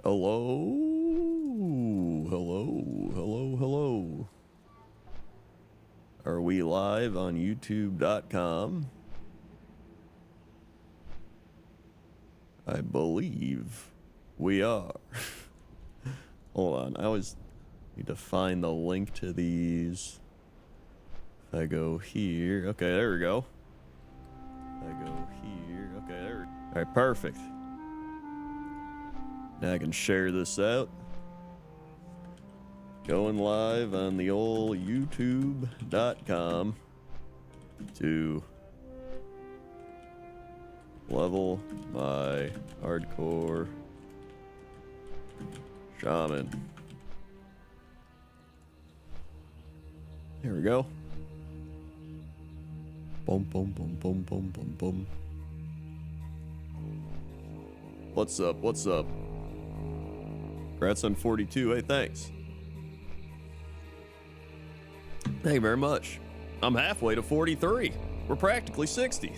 Hello, hello. Are we live on YouTube.com? I believe we are. Hold on, I always need to find the link to these. If I go here, okay, there we go. If I go here, okay, there we go. All right, perfect. Now I can share this out. Going live on the old YouTube.com to level my hardcore shaman. Here we go. Boom, boom, boom, boom, boom, boom, boom. What's up? What's up? Congrats on 42. Hey, thanks. Thank you very much. I'm halfway to 43. We're practically 60.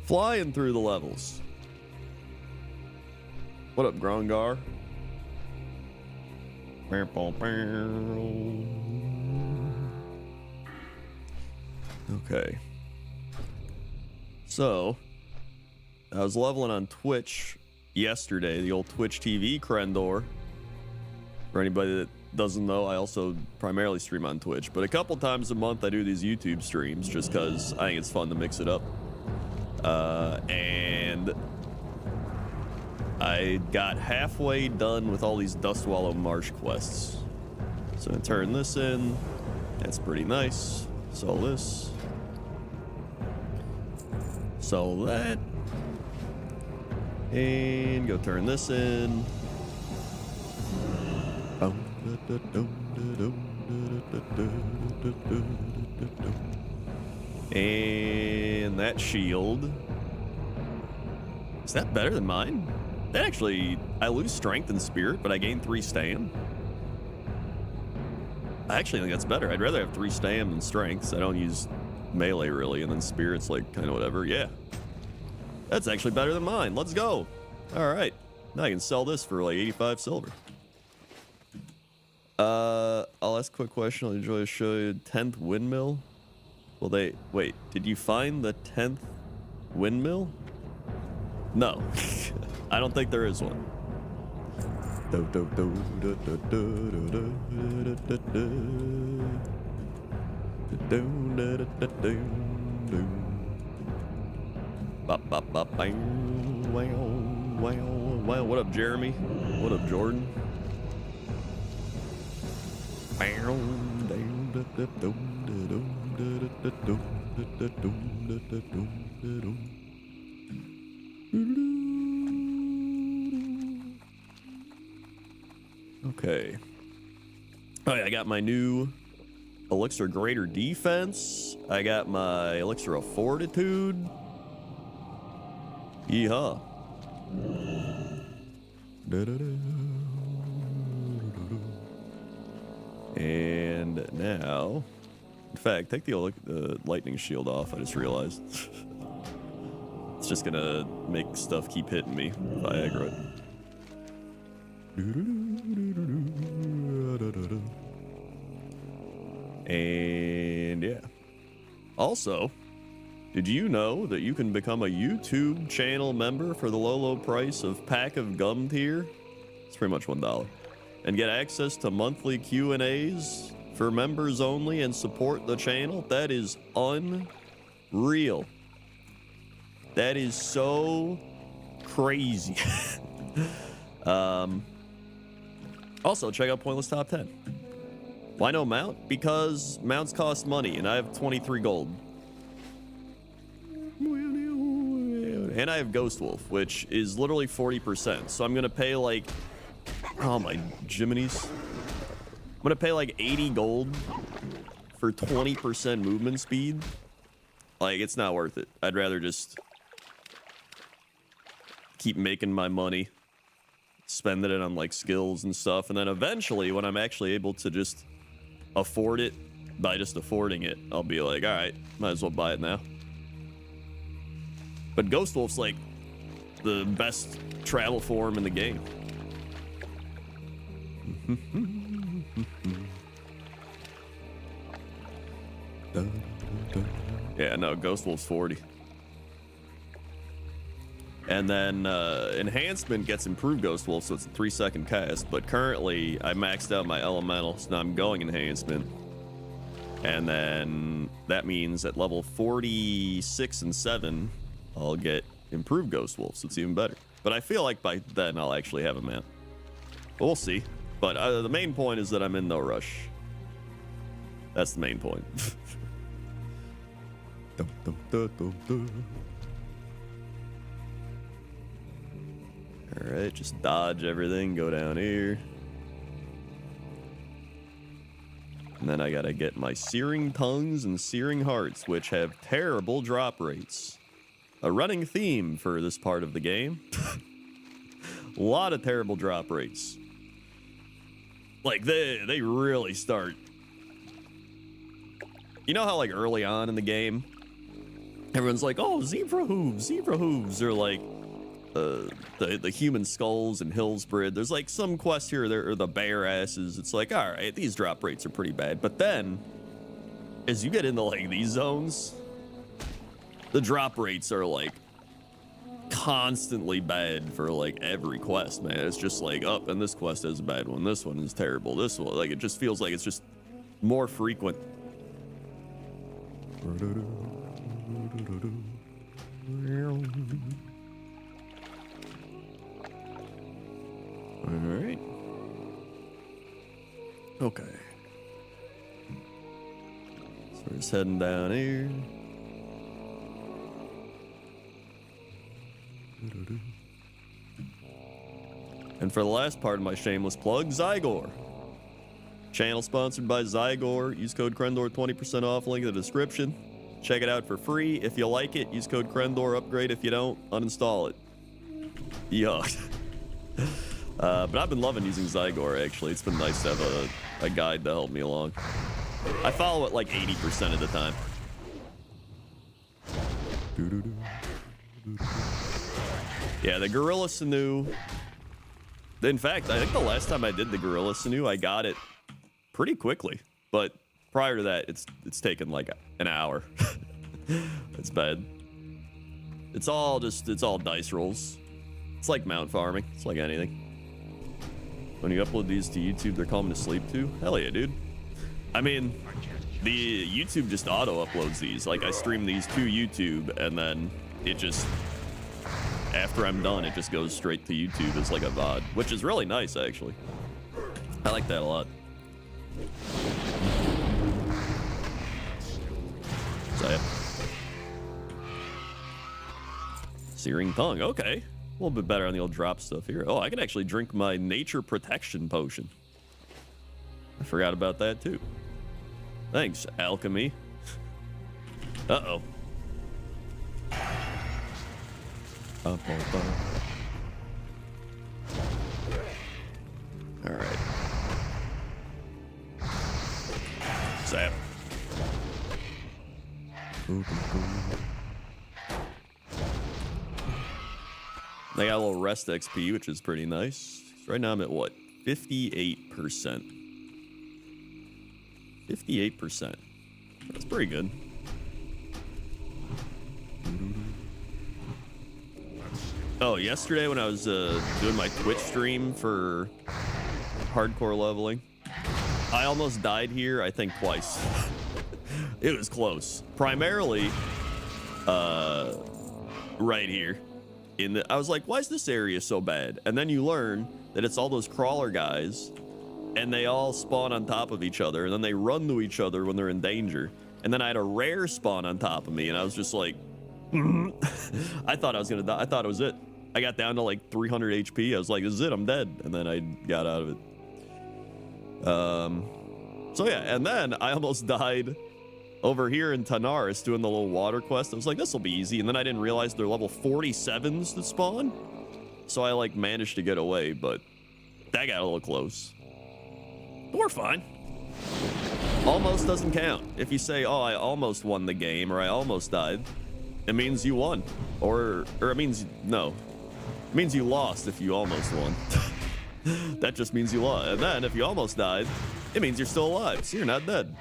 Flying through the levels. What up, Grongar? Okay. So, I was leveling on Twitch yesterday, the old Twitch TV Crendor. For anybody that doesn't know, I also primarily stream on Twitch, but a couple times a month I do these YouTube streams just because I think it's fun to mix it up. And I got halfway done with all these Dustwallow Marsh quests. So I turn this in. That's pretty nice. Sell this. Sell that. And go turn this in. And that shield. Is that better than mine? That actually, I lose strength and spirit, but I gain 3 stam. I actually think that's better. I'd rather have 3 stam than strength, so I don't use melee really, and then spirit's like kind of whatever. Yeah. That's actually better than mine. Let's go. All right. Now I can sell this for like 85 silver. I'll ask a quick question. I'll enjoy to show you 10th windmill. Well, wait, did you find the 10th windmill? No. I don't think there is one. Wow. What up, Jeremy? What up, Jordan? Okay. Oh yeah, I got my new elixir greater defense. I got my elixir of fortitude. Yeehaw. And now, in fact, take the lightning shield off. I just realized. It's just gonna make stuff keep hitting me if I aggro it. And yeah. Also, did you know that you can become a YouTube channel member for the low price of pack of gum tier? It's pretty much $1. And get access to monthly Q&As for members only and support the channel? That is unreal. That is so crazy. Also, check out Pointless Top 10. Why no mount? Because mounts cost money, and I have 23 gold. And I have Ghost Wolf, which is literally 40%. So I'm going to pay like... Oh my Jiminy's. I'm going to pay like 80 gold for 20% movement speed. Like, it's not worth it. I'd rather just keep making my money, spending it on like skills and stuff, and then eventually when I'm actually able to just afford it by just affording it, I'll be like, all right, might as well buy it now. But Ghost Wolf's like the best travel form in the game. Yeah, no, Ghost Wolf's 40. And then Enhancement gets improved Ghost Wolf, so it's a 3-second cast. But currently, I maxed out my Elemental, so now I'm going Enhancement. And then that means at level 46 and 7, I'll get improved Ghost Wolf, so it's even better. But I feel like by then I'll actually have a map. But we'll see. But the main point is that I'm in no rush. That's the main point. Alright, just dodge everything, go down here. And then I gotta get my Searing Tongues and Searing Hearts, which have terrible drop rates. A running theme for this part of the game. A lot of terrible drop rates. Like, they really start. You know how, like, early on in the game, everyone's like, oh, zebra hooves, or like, the human skulls and Hillsbrid. There's like some quests here or there, or the bear asses. It's like, all right, these drop rates are pretty bad. But then, as you get into like these zones, the drop rates are like constantly bad for like every quest, man. It's just like, oh, and this quest is a bad one. This one is terrible. This one, like, it just feels like it's just more frequent. All right. Okay. So we're just heading down here. And for the last part of my shameless plug, Zygor. Channel sponsored by Zygor. Use code Krendor, 20% off, link in the description. Check it out for free. If you like it, use code Krendor, upgrade. If you don't, uninstall it. Yuck. But I've been loving using Zygor, actually. It's been nice to have a guide to help me along. I follow it like 80% of the time. Yeah, the Gorilla Sinew. In fact, I think the last time I did the Gorilla Sinew, I got it pretty quickly. But prior to that, it's taken like an hour. It's bad. It's all dice rolls. It's like mount farming. It's like anything. When you upload these to YouTube, they're calling to sleep too? Hell yeah, dude. I mean, the YouTube just auto uploads these. Like, I stream these to YouTube, and then it just, after I'm done, it just goes straight to YouTube as like a VOD, which is really nice, actually. I like that a lot. So, yeah. Searing Tongue, okay. A little bit better on the old drop stuff here. Oh, I can actually drink my nature protection potion. I forgot about that too. Thanks, alchemy. Uh-oh. All right. Zap. I got a little rest XP, which is pretty nice. So right now I'm at what? 58%. 58%. That's pretty good. Oh, yesterday when I was doing my Twitch stream for hardcore leveling, I almost died here, I think twice. It was close. Primarily, right here. I was like, why is this area so bad? And then you learn that it's all those crawler guys, and they all spawn on top of each other, and then they run to each other when they're in danger. And then I had a rare spawn on top of me, and I was just like, I thought I was gonna die. I thought it was it. I got down to like 300 HP. I was like, this is it, I'm dead. And then I got out of it. So yeah, and then I almost died over here in Tanaris doing the little water quest. I was like, this will be easy. And then I didn't realize they're level 47s that spawn. So I like managed to get away, but that got a little close. But we're fine. Almost doesn't count. If you say, oh, I almost won the game or I almost died, it means you won. Or it means no. It means you lost if you almost won. That just means you lost. And then if you almost died, it means you're still alive, so you're not dead.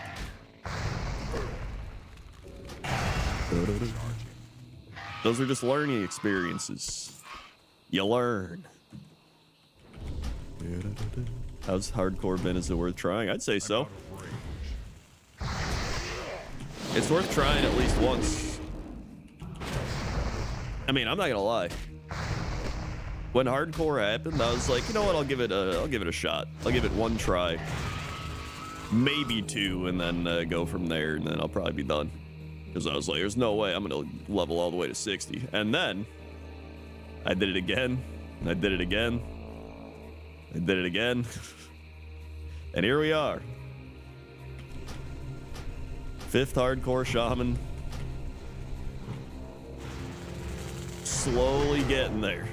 Those are just learning experiences. You learn. How's hardcore been? Is it worth trying? I'd say so. It's worth trying at least once. I mean, I'm not gonna lie. When hardcore happened, I was like, you know what? I'll give it a shot. I'll give it one try, maybe two, and then go from there, and then I'll probably be done. Because I was like, there's no way I'm gonna level all the way to 60. And then I did it again, and I did it again, I did it again, and here we are. 5th hardcore shaman. Slowly getting there.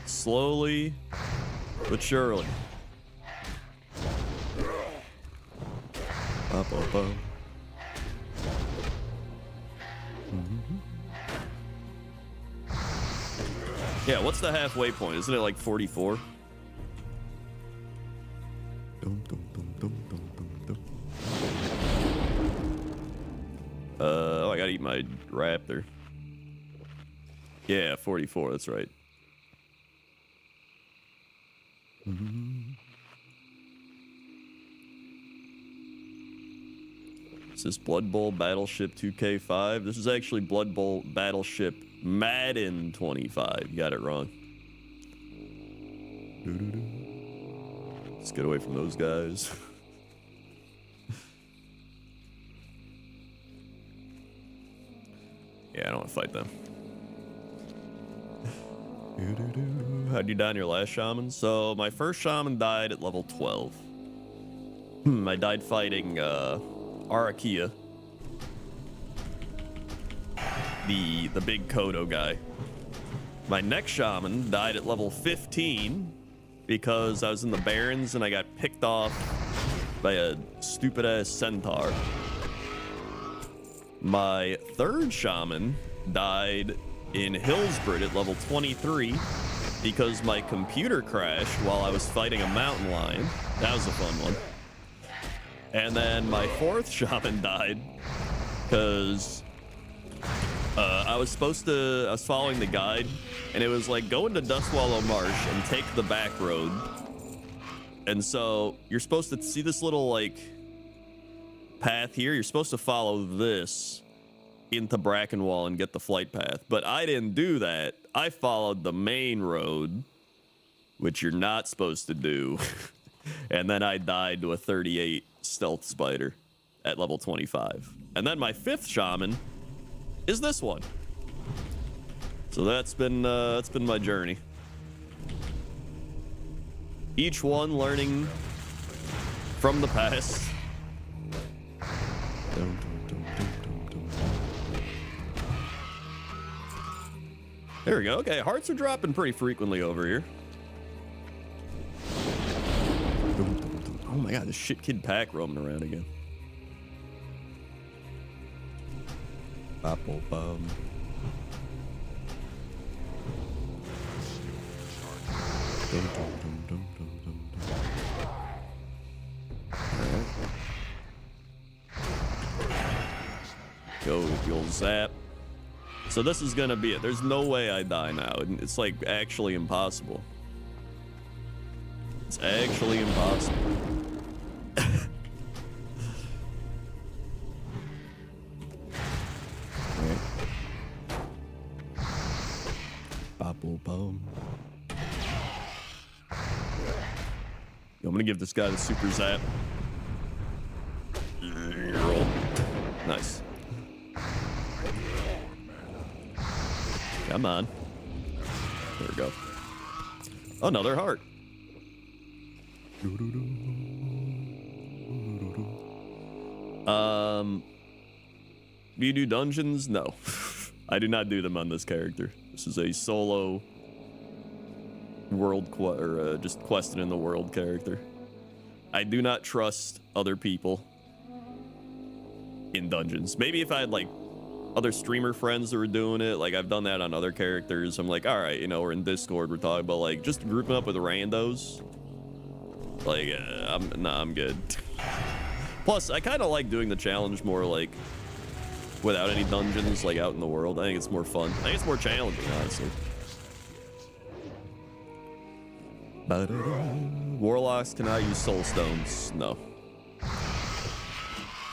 Slowly, but surely. Up, up, up. Yeah, what's the halfway point? Isn't it like 44? Oh, I gotta eat my raptor. Yeah, 44, that's right. Is this Blood Bowl Battleship 2K5? This is actually Blood Bowl Battleship Madden 25. You got it wrong. Let's get away from those guys. Yeah, I don't want to fight them. How'd you die in your last shaman? So my first shaman died at level 12. I died fighting Arakia, the big Kodo guy. My next shaman died at level 15 because I was in the Barrens and I got picked off by a stupid ass centaur. My third shaman died in Hillsborough at level 23 because my computer crashed while I was fighting a mountain lion. That was a fun one. And then my fourth shaman died because I was following the guide, and it was like go into Dustwallow Marsh and take the back road. And so you're supposed to see this little like path here. You're supposed to follow this into Brackenwall and get the flight path. But I didn't do that. I followed the main road, which you're not supposed to do. And then I died to a 38 stealth spider at level 25. And then my fifth shaman is this one. So that's been my journey. Each one learning from the past. There we go. Okay, hearts are dropping pretty frequently over here. Oh my god, this shit kid pack roaming around again. Apple bum. Go with the old zap. So this is gonna be it. There's no way I die now. It's like actually impossible. It's actually impossible. Apple bum. Yo, I'm gonna give this guy the super zap. Roll. Nice. Come on. There we go. Another heart. Do you do dungeons? No. I do not do them on this character. This is a solo world just questing in the world character. I do not trust other people in dungeons. Maybe if I had like other streamer friends that were doing it. Like, I've done that on other characters. I'm like, all right, you know, we're in Discord, we're talking about like just grouping up with randos. Like, I'm good. Plus, I kind of like doing the challenge more like without any dungeons, like out in the world. I think it's more fun. I think it's more challenging, honestly. Warlocks cannot use soul stones. No.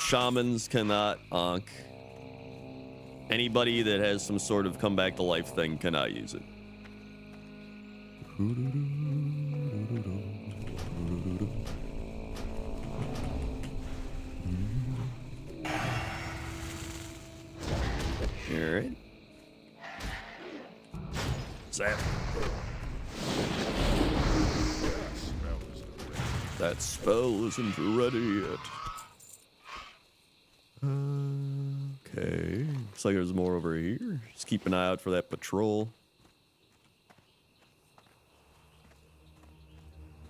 Shamans cannot onk. Anybody that has some sort of come back to life thing cannot use it. All right. Zap. That spell isn't ready yet. Okay. Looks like there's more over here. Just keep an eye out for that patrol.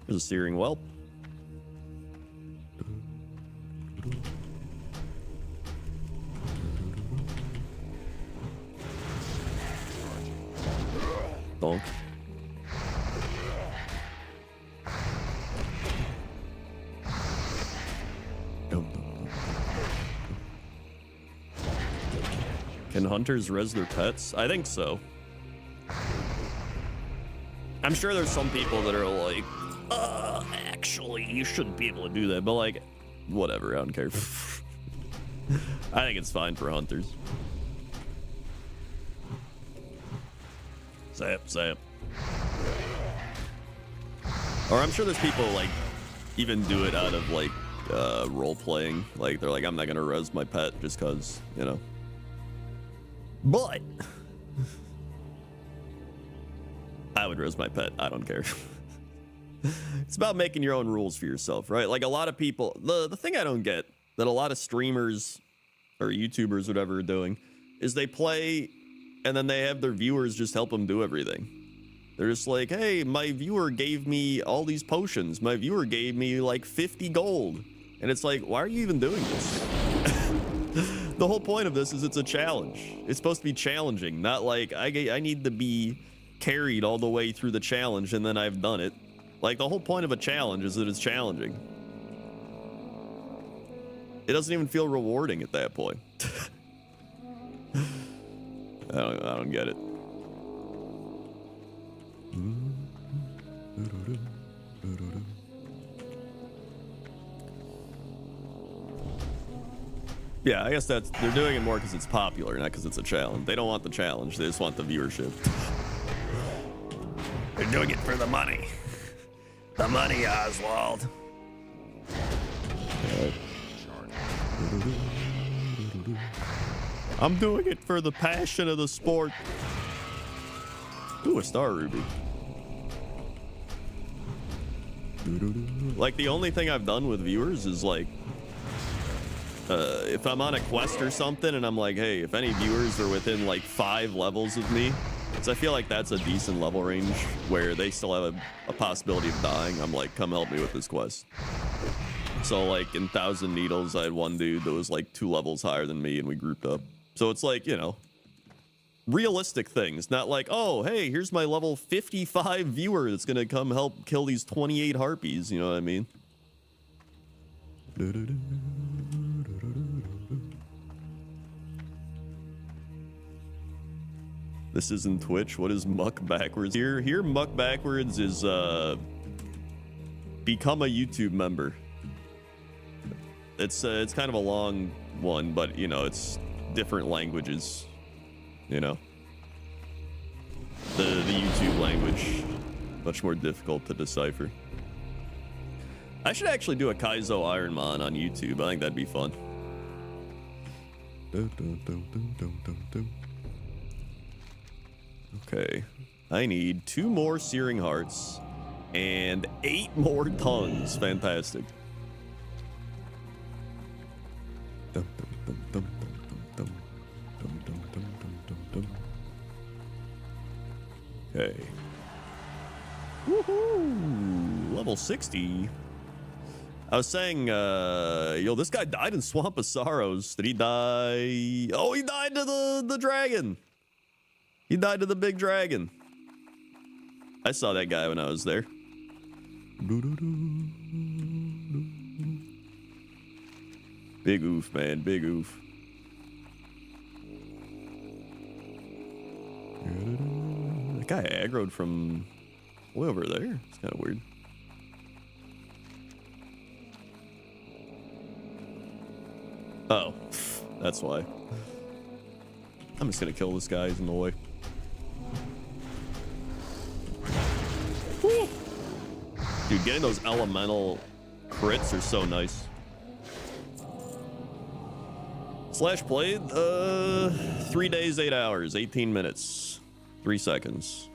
There's a steering whelp. Donk. Can hunters res their pets? I think so. I'm sure there's some people that are like, actually, you shouldn't be able to do that. But like, whatever, I don't care. I think it's fine for hunters. Zap, zap. Or I'm sure there's people like even do it out of like role playing. Like they're like, I'm not gonna res my pet just cause, you know. But I would res my pet. I don't care. It's about making your own rules for yourself, right? Like a lot of people, the thing I don't get that a lot of streamers or YouTubers, whatever, are doing is they play and then they have their viewers just help them do everything. They're just like, hey, my viewer gave me all these potions. My viewer gave me like 50 gold. And it's like, why are you even doing this? The whole point of this is it's a challenge. It's supposed to be challenging, not like I need to be carried all the way through the challenge and then I've done it. Like the whole point of a challenge is that it's challenging. It doesn't even feel rewarding at that point. I don't get it. Yeah, I guess they're doing it more because it's popular, not because it's a challenge. They don't want the challenge, they just want the viewership. They're doing it for the money. The money, Oswald. I'm doing it for the passion of the sport. Ooh, a star ruby. Like the only thing I've done with viewers is like, if I'm on a quest or something and I'm like, hey, if any viewers are within like 5 levels of me, because I feel like that's a decent level range where they still have a possibility of dying, I'm like, come help me with this quest. So like in Thousand Needles, I had one dude that was like 2 levels higher than me and we grouped up. So it's like, you know, realistic things, not like, oh, hey, here's my level 55 viewer that's gonna come help kill these 28 harpies, you know what I mean? This isn't Twitch. What is muck backwards? Here muck backwards is become a YouTube member. It's kind of a long one, but you know, it's different languages, you know. The YouTube language, much more difficult to decipher. I should actually do a Kaizo Ironman on YouTube. I think that'd be fun. Okay, I need 2 more Searing Hearts and 8 more tongues. Fantastic. Okay. Woohoo! Level 60. I was saying, yo, this guy died in Swamp of Sorrows. Did he die? Oh, he died to the dragon. He died to the big dragon. I saw that guy when I was there. Big oof, man. Big oof. That guy aggroed from way over there. It's kind of weird. Oh, that's why. I'm just gonna kill this guy. He's in the way. Woo. Dude, getting those elemental crits are so nice. Slash played 3 days, 8 hours, 18 minutes, 3 seconds.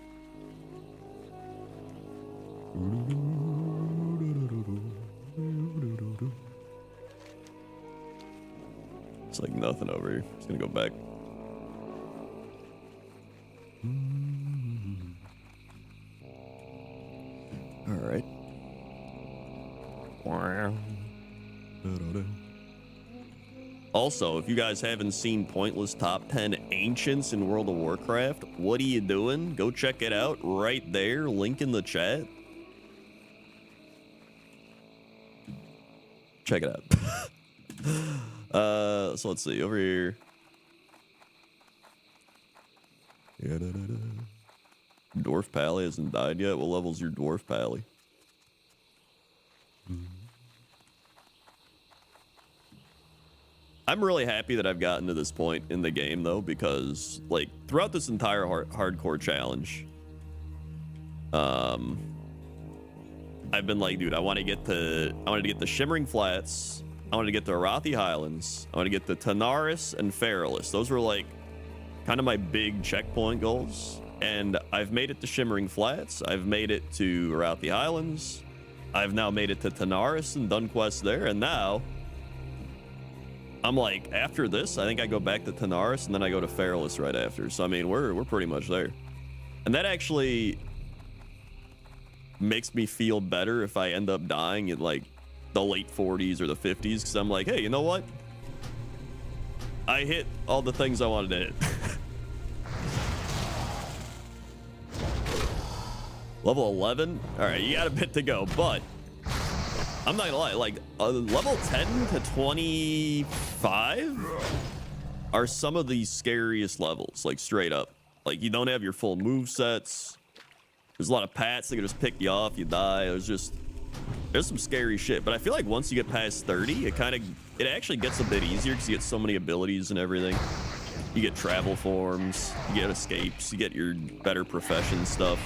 It's like nothing over here. Just gonna go back. All right. Also, if you guys haven't seen Pointless Top 10 Ancients in World of Warcraft, what are you doing? Go check it out right there. Link in the chat. Check it out. So let's see. Over here. Dwarf Pally hasn't died yet. What level's your Dwarf Pally? I'm really happy that I've gotten to this point in the game, though, because like throughout this entire hardcore challenge, I've been like, dude, I want to get the Shimmering Flats, I want to get the Arathi Highlands, I want to get the Tanaris and Feralis. Those were like kind of my big checkpoint goals, and I've made it to Shimmering Flats. I've made it to Arathi Highlands. I've now made it to Tanaris and done quests there, and now I'm like, after this, I think I go back to Tanaris and then I go to Feralis right after. So I mean, we're pretty much there, and that actually makes me feel better if I end up dying in like the late 40s or the 50s, because I'm like, hey, you know what? I hit all the things I wanted to hit. Level 11. All right, you got a bit to go, but I'm not gonna lie, like level 10 to 25 are some of the scariest levels, like straight up. Like you don't have your full move sets. There's a lot of pats that can just pick you off, you die. There's some scary shit. But I feel like once you get past 30, it actually gets a bit easier because you get so many abilities and everything. You get travel forms, you get escapes, you get your better profession stuff.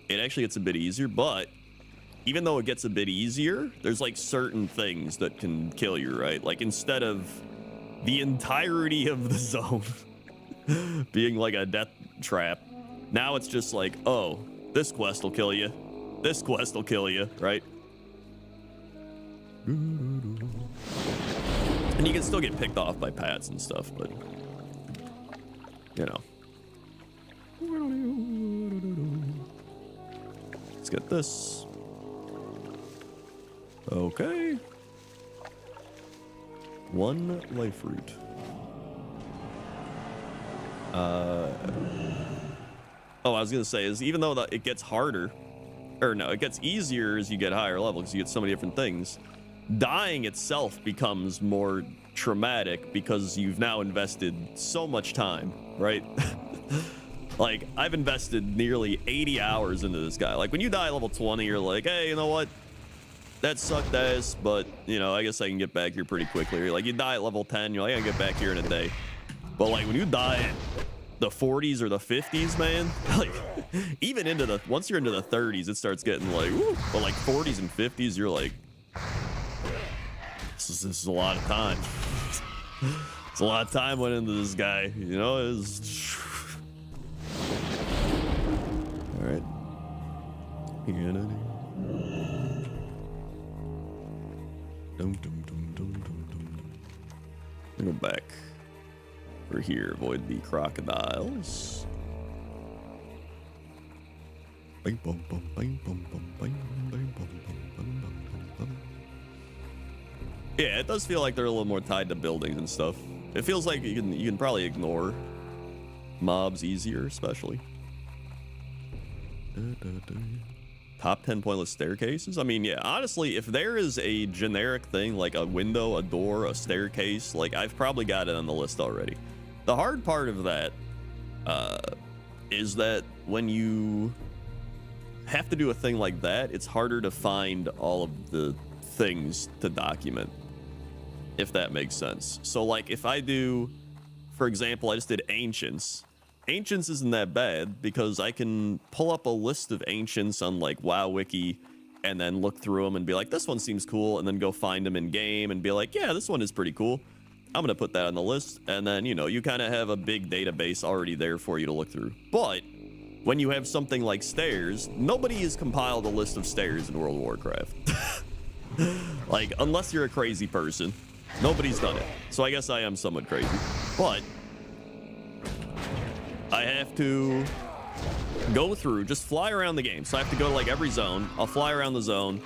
It actually gets a bit easier, but even though it gets a bit easier, there's like certain things that can kill you, right? Like instead of the entirety of the zone being like a death trap, now it's just like, oh, this quest will kill you, this quest will kill you, right? And you can still get picked off by pats and stuff, but you know. Let's get this. Okay. 1 life root. Oh, I was gonna say is even though it gets harder, or no, it gets easier as you get higher level because you get so many different things. Dying itself becomes more traumatic because you've now invested so much time, right? Like I've invested nearly 80 hours into this guy. Like when you die at level 20, you're like, hey, you know what? That sucked ass, but you know, I guess I can get back here pretty quickly. Like you die at level 10, you're like, I can get back here in a day. But like when you die at the 40s or the 50s, man, like even into once you're into the 30s, it starts getting like, woo. But like 40s and 50s, you're like, this is a lot of time. It's a lot of time went into this guy, you know. All right. Go back. We're here. Avoid the crocodiles. Yeah, it does feel like they're a little more tied to buildings and stuff. It feels like you can probably ignore mobs easier, especially. Top 10 pointless staircases? I mean, yeah, honestly, if there is a generic thing like a window, a door, a staircase, like I've probably got it on the list already. The hard part of that is that when you have to do a thing like that, it's harder to find all of the things to document, if that makes sense. So like if I do, for example, I just did ancients. Ancients isn't that bad because I can pull up a list of ancients on like WoW Wiki and then look through them and be like, this one seems cool, and then go find them in game and be like, yeah, this one is pretty cool. I'm gonna put that on the list, and then, you know, you kind of have a big database already there for you to look through. But when you have something like stairs, nobody has compiled a list of stairs in World of Warcraft. Like, unless you're a crazy person, nobody's done it. So I guess I am somewhat crazy, but I have to go through, just fly around the game. So I have to go to like every zone. I'll fly around the zone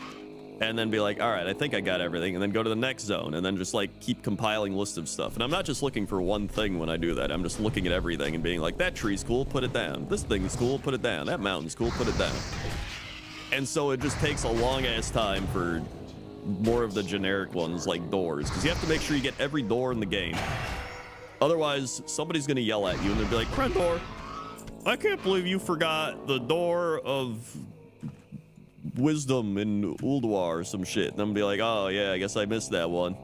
and then be like, all right, I think I got everything, and then go to the next zone and then just like keep compiling lists of stuff. And I'm not just looking for one thing when I do that. I'm just looking at everything and being like, that tree's cool, put it down. This thing's cool, put it down. That mountain's cool, put it down. And so it just takes a long ass time for more of the generic ones like doors, because you have to make sure you get every door in the game. Otherwise, somebody's gonna yell at you and they'll be like, Krendor, I can't believe you forgot the door of wisdom in Ulduar or some shit. And I'm gonna be like, oh yeah, I guess I missed that one.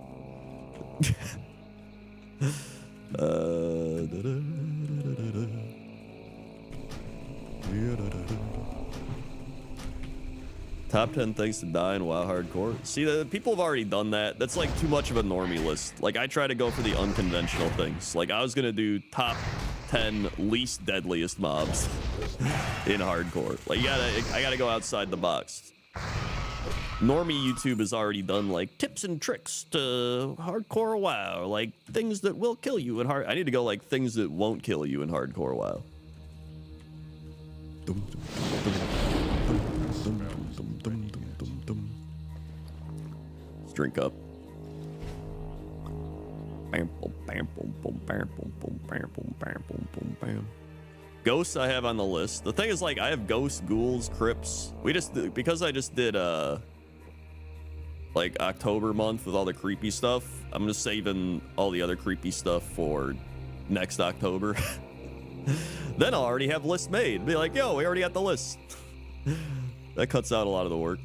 Top 10 things to die in WoW Hardcore. See, the people have already done that. That's like too much of a normie list. Like, I try to go for the unconventional things. Like, I was gonna do top 10 least deadliest mobs in Hardcore. Like, I gotta go outside the box. Normie YouTube has already done like tips and tricks to Hardcore WoW, like things that will kill you in hard. I need to go like things that won't kill you in Hardcore WoW. Let's drink up. Ghosts I have on the list. The thing is, like, I have ghosts, ghouls, crypts. Because I just did like October month with all the creepy stuff, I'm just saving all the other creepy stuff for next October. Then I'll already have lists made. Be like, yo, we already got the list. That cuts out a lot of the work.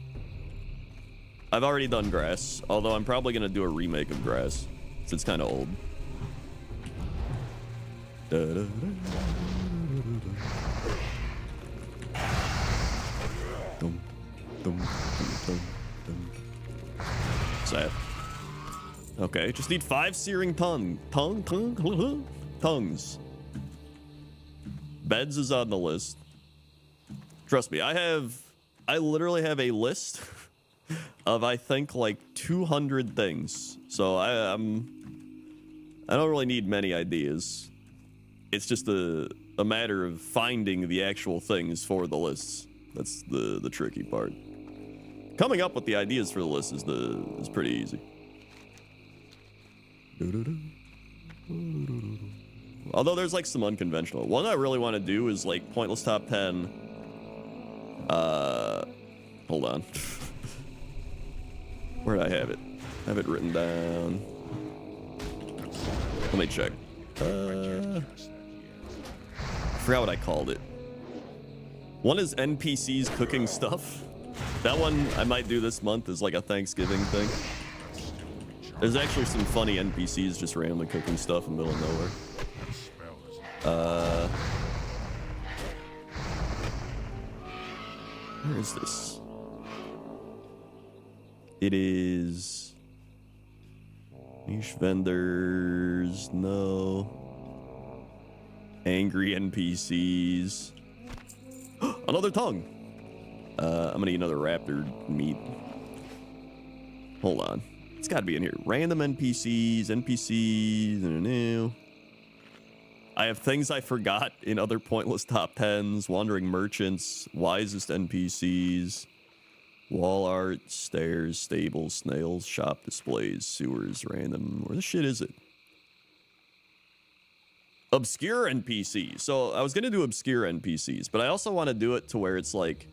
I've already done grass, although I'm probably gonna do a remake of grass since it's kind of old. Sad. Okay, just need 5 searing tongues. Beds is on the list. Trust me, I literally have a list of, I think, like 200 things. So I don't really need many ideas. It's just a matter of finding the actual things for the lists. That's the tricky part. Coming up with the ideas for the list is pretty easy. Although there's like some unconventional. One I really want to do is like pointless top 10. Hold on. Where'd I have it? I have it written down. Let me check. I forgot what I called it. One is NPCs cooking stuff. That one I might do this month as like a Thanksgiving thing. There's actually some funny NPCs just randomly cooking stuff in the middle of nowhere. Where is this? It is niche vendors. No. Angry NPCs. Another tongue. I'm gonna eat another raptor meat. Hold on. It's gotta be in here. Random NPCs. No. I have things I forgot in other pointless top 10s, wandering merchants, wisest NPCs, wall art, stairs, stables, snails, shop displays, sewers, random. Where the shit is it? Obscure NPCs. So I was going to do obscure NPCs, but I also want to do it to where it's like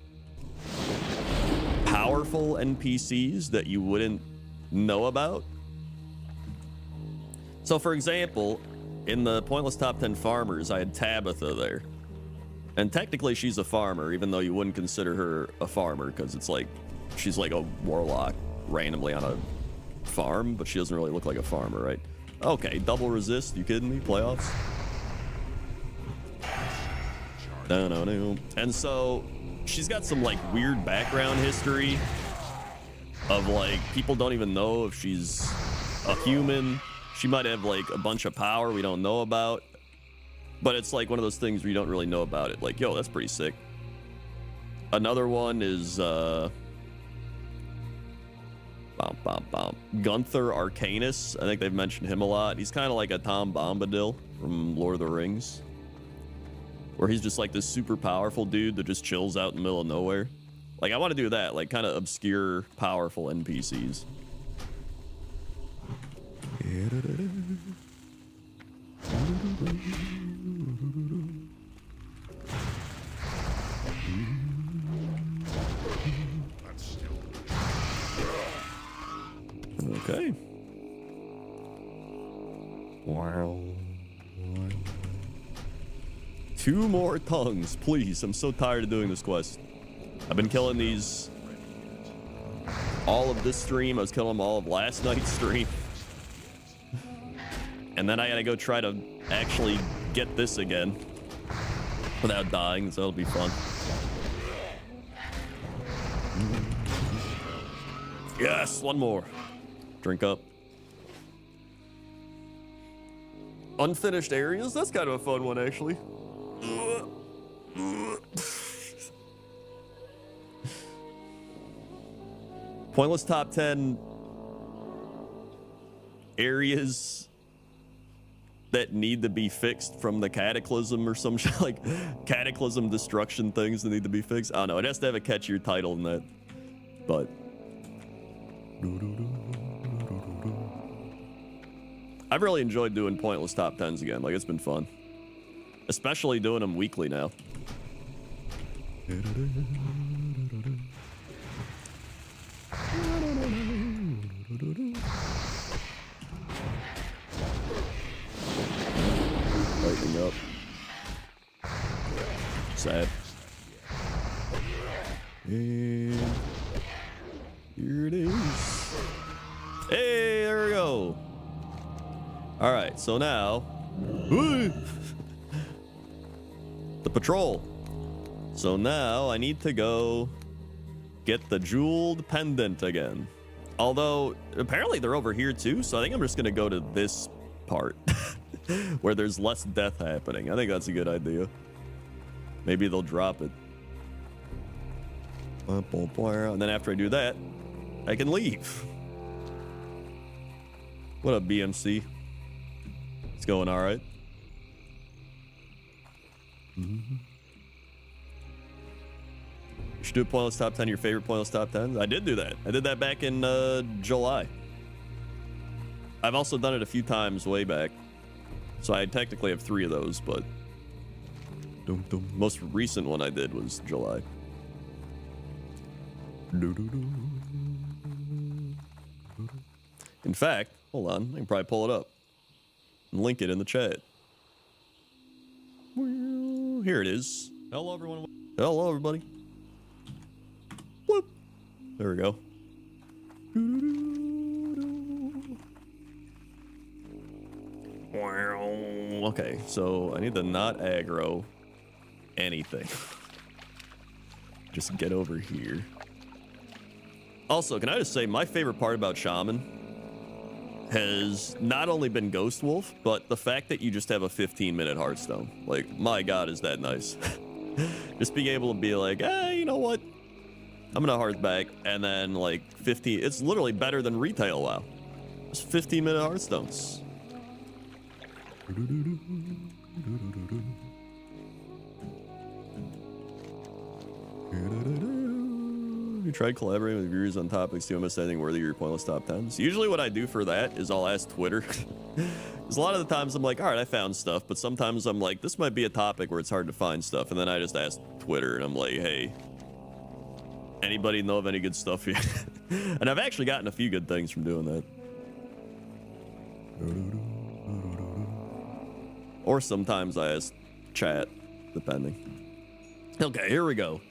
powerful NPCs that you wouldn't know about. So for example, in the pointless top 10 farmers, I had Tabitha there. And technically she's a farmer, even though you wouldn't consider her a farmer, because it's like she's like a warlock randomly on a farm, but she doesn't really look like a farmer, right? Okay, double resist, you kidding me? Playoffs? No. And so she's got some like weird background history of like people don't even know if she's a human. She might have like a bunch of power we don't know about, but it's like one of those things where you don't really know about it. Like, yo, that's pretty sick. Another one is Gunther Arcanus. I think they've mentioned him a lot. He's kind of like a Tom Bombadil from Lord of the Rings, where he's just like this super powerful dude that just chills out in the middle of nowhere. Like, I want to do that, like kind of obscure, powerful NPCs. Okay. Wow. 2 more tongues, please. I'm so tired of doing this quest. I've been killing these all of this stream. I was killing them all of last night's stream. And then I gotta go try to actually get this again without dying, so it'll be fun. Yes, one more. Drink up. Unfinished areas? That's kind of a fun one, actually. Pointless top 10 areas that need to be fixed from the cataclysm or some shit, like cataclysm destruction things that need to be fixed. I don't know. It has to have a catchier title than that. But I've really enjoyed doing pointless top 10s again. Like, it's been fun. Especially doing them weekly now. Lightning up. Sad. And here it is. Hey, there we go. All right, so now the patrol. So now I need to go get the jeweled pendant again. Although apparently they're over here too, so I think I'm just gonna go to this part where there's less death happening. I think that's a good idea. Maybe they'll drop it. And then after I do that, I can leave. What up, BMC? It's going all right. You should do a pointless top 10, your favorite pointless top 10s. I did do that. I did that back in July. I've also done it a few times way back. So I technically have 3 of those, but most recent one I did was July. In fact, hold on, I can probably pull it up and link it in the chat. Here it is. Hello, everyone. Hello, everybody. Whoop. There we go. Okay, so I need to not aggro anything. Just get over here. Also, can I just say my favorite part about Shaman has not only been Ghost Wolf, but the fact that you just have a 15-minute Hearthstone. Like, my God, is that nice. Just being able to be like, you know what? I'm gonna hearth back, and then like 15. It's literally better than retail WoW. It's 15-minute Hearthstones. You tried collaborating with viewers on topics. Do you miss anything worthy of your pointless top 10s? Usually what I do for that is I'll ask Twitter. Because a lot of the times I'm like, all right, I found stuff. But sometimes I'm like, this might be a topic where it's hard to find stuff. And then I just ask Twitter and I'm like, hey, anybody know of any good stuff here? And I've actually gotten a few good things from doing that. Or sometimes I ask chat, depending. Okay, here we go.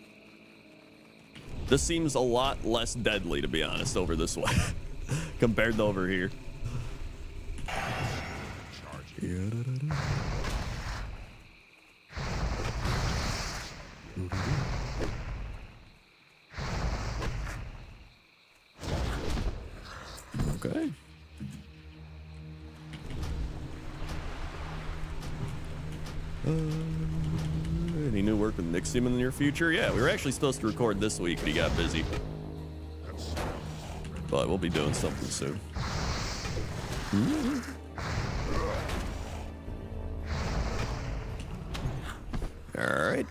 This seems a lot less deadly, to be honest, over this way compared to over here. Okay. Any new work with Nixium in the near future? Yeah, we were actually supposed to record this week, but he got busy. But we'll be doing something soon. All right.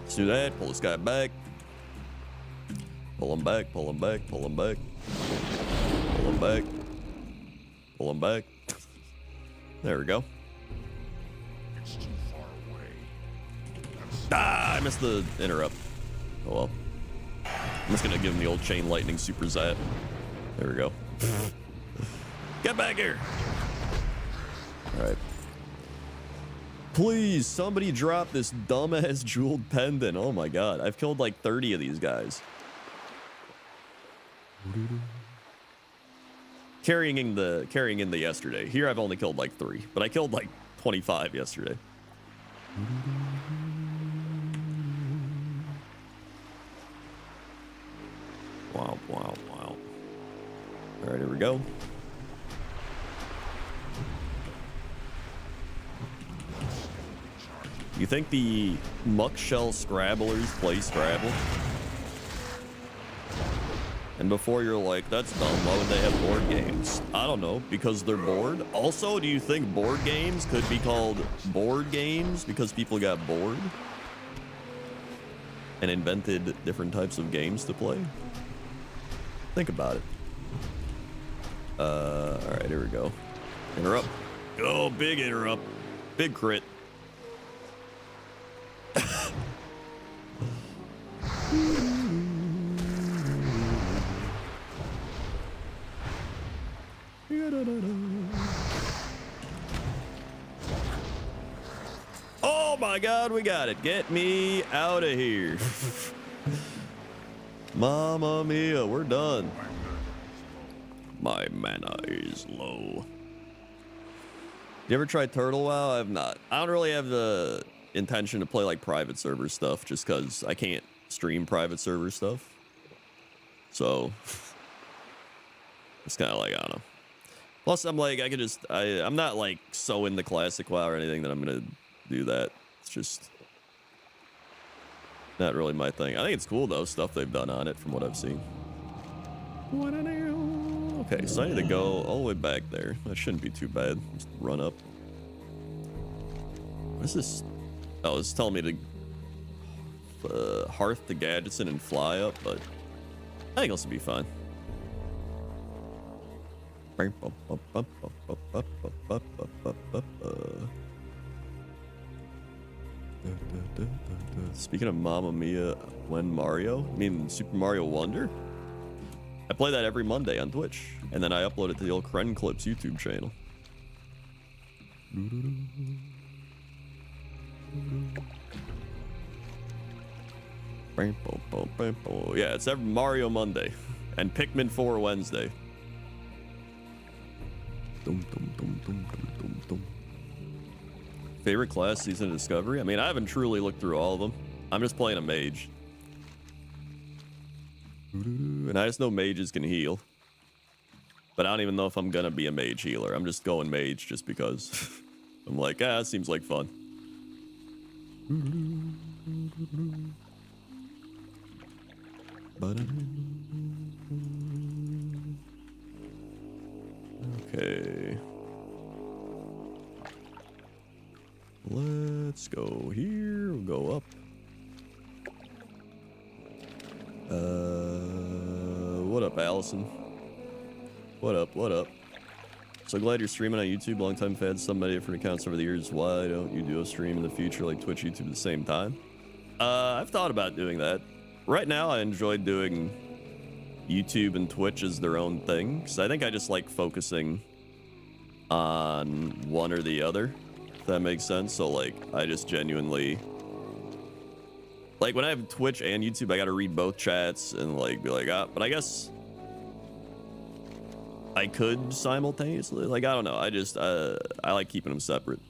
Let's do that. Pull this guy back. Pull him back, pull him back, pull him back. Pull him back. Pull him back. There we go. It's too far away. Ah, I missed the interrupt. Oh well. I'm just gonna give him the old chain lightning super zap. There we go. Get back here. Alright. Please, somebody drop this dumbass jeweled pendant. Oh my god. I've killed like 30 of these guys. Carrying in the yesterday. Here I've only killed like 3, but I killed like 25 yesterday. Wow, wow, wow. All right, here we go. You think the muck shell scrabblers play Scrabble? And before you're like, that's dumb, why would they have board games? I don't know, because they're bored. Also, do you think board games could be called board games because people got bored and invented different types of games to play? Think about it. All right, here we go. Interrupt. Oh, big interrupt. Big crit. Oh my god, we got it. Get me out of here. Mamma mia, we're done. My mana is low. You ever tried Turtle WoW? I have not. I don't really have the intention to play like private server stuff just because I can't stream private server stuff. So it's kind of like, I don't know. Plus, I'm like, I could just, I'm not like so into classic WoW or anything that I'm going to do that. It's just not really my thing. I think it's cool though, stuff they've done on it from what I've seen. Okay, so I need to go all the way back there. That shouldn't be too bad. Just run up. What is this? Oh, it's telling me to hearth to Gadgetson and fly up, but I think this will be fine. Speaking of Mamma Mia, when Mario? I mean Super Mario Wonder? I play that every Monday on Twitch, and then I upload it to the old Kren Clips YouTube channel. Yeah, it's every Mario Monday, and Pikmin 4 Wednesday. Favorite class season of Discovery? I mean, I haven't truly looked through all of them. I'm just playing a mage. And I just know mages can heal. But I don't even know if I'm gonna be a mage healer. I'm just going mage just because. I'm like, it seems like fun. Okay. Let's go here. We'll go up. What up, Allison? What up? What up? So glad you're streaming on YouTube. Longtime fans, some many different accounts over the years. Why don't you do a stream in the future like Twitch, YouTube at the same time? I've thought about doing that. Right now, I enjoy doing YouTube and Twitch as their own thing, because I think I just like focusing on one or the other, if that makes sense. So, like, I just genuinely... Like, when I have Twitch and YouTube, I gotta read both chats and, like, be like, but I guess... I could simultaneously, like, I don't know. I just, I like keeping them separate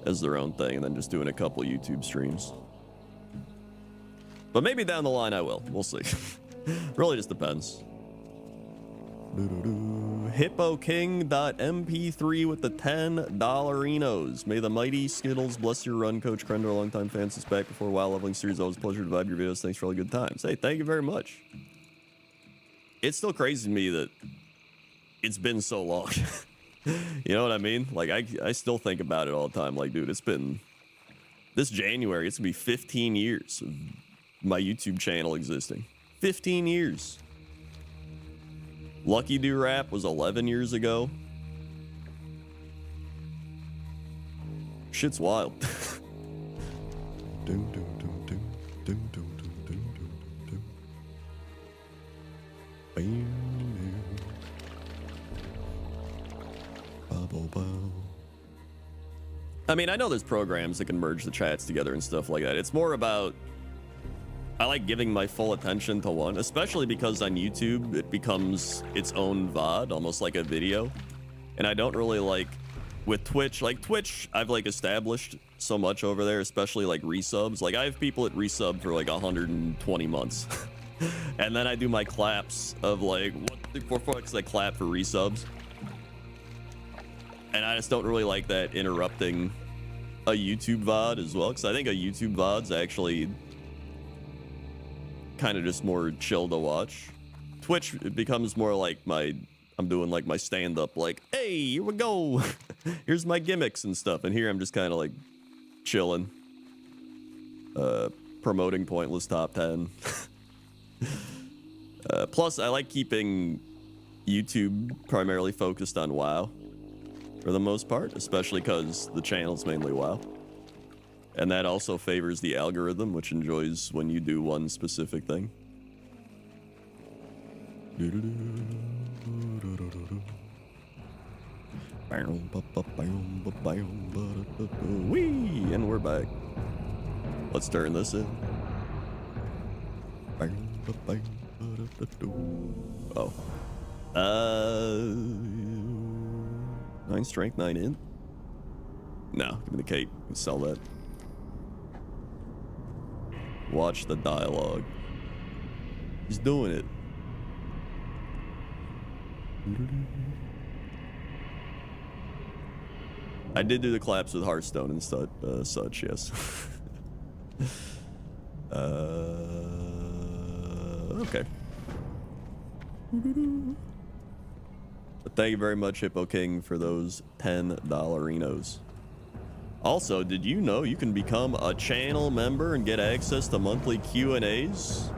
as their own thing and then just doing a couple YouTube streams. But maybe down the line I will. We'll see. Really just depends. HippoKing.mp3 with the $10. May the mighty Skittles bless your run, Coach Krender, longtime fan since back before WoW leveling series. Always a pleasure to vibe your videos. Thanks for all the good times. Hey, thank you very much. It's still crazy to me that it's been so long. You know what I mean? Like, I still think about it all the time. Like, dude, it's been... This January, it's gonna be 15 years of my YouTube channel existing. 15 years. Lucky Do Rap was 11 years ago. Shit's wild. I mean, I know there's programs that can merge the chats together and stuff like that. It's more about, I like giving my full attention to one, especially because on YouTube it becomes its own VOD, almost like a video. And I don't really like, with Twitch, like Twitch, I've like established so much over there, especially like resubs. Like I have people that resub for like 120 months. And then I do my claps of like, what the fuck's I clap for resubs. And I just don't really like that interrupting a YouTube VOD as well, because I think a YouTube VOD's actually kind of just more chill to watch. Twitch, it becomes more like I'm doing like my stand-up, like, hey, here we go. Here's my gimmicks and stuff. And here I'm just kind of like chilling, promoting pointless top 10. Plus, I like keeping YouTube primarily focused on WoW for the most part, especially because the channel's mainly WoW. And that also favors the algorithm, which enjoys when you do one specific thing. Whee! And we're back. Let's turn this in. Oh. 9 strength, 9 in? No, give me the cape. You can sell that. Watch the dialogue. He's doing it. I did do the claps with Hearthstone and such, yes. Okay. But thank you very much, Hippo King, for those $10. Also, did you know you can become a channel member and get access to monthly Q&As?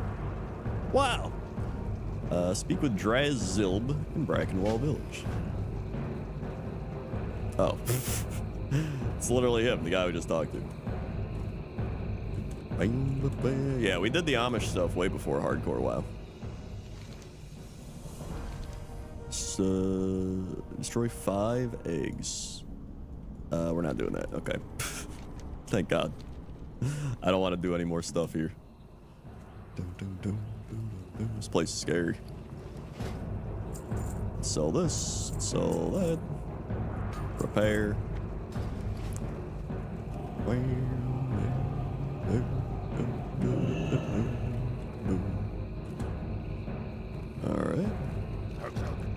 Wow. Speak with Drazilb in Brackenwall Village. Oh. It's literally him, the guy we just talked to. Yeah, we did the Amish stuff way before hardcore WoW. Destroy 5 eggs. We're not doing that. Okay. Thank God. I don't want to do any more stuff here. This place is scary. Sell this. Sell that. Repair. Alright.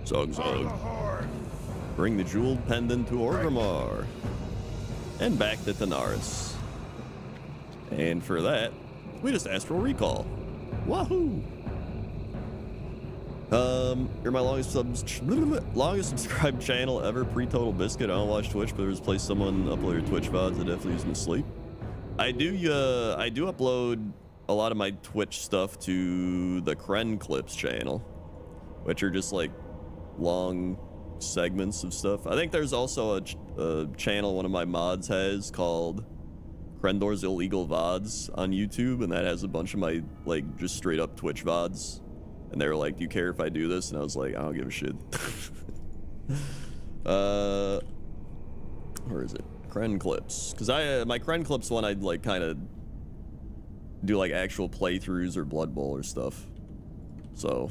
Zug Zug. Bring the jeweled pendant to Orgrimmar. And back to Tanaris. And for that, we just asked for a recall. Wahoo! You're my longest subscribed channel ever, pre-Total Biscuit. I don't watch Twitch, but there's a place someone upload your Twitch VODs. I definitely use them to sleep. I do upload a lot of my Twitch stuff to the Kren Clips channel, which are just like long segments of stuff. I think there's also a channel one of my mods has called Krendor's Illegal VODs on YouTube, and that has a bunch of my like just straight up Twitch VODs. And they were like, do you care if I do this? And I was like, I don't give a shit. Where is it? Kren Clips. Because my Kren Clips one, I'd like kind of do like actual playthroughs or Blood Bowl or stuff. So,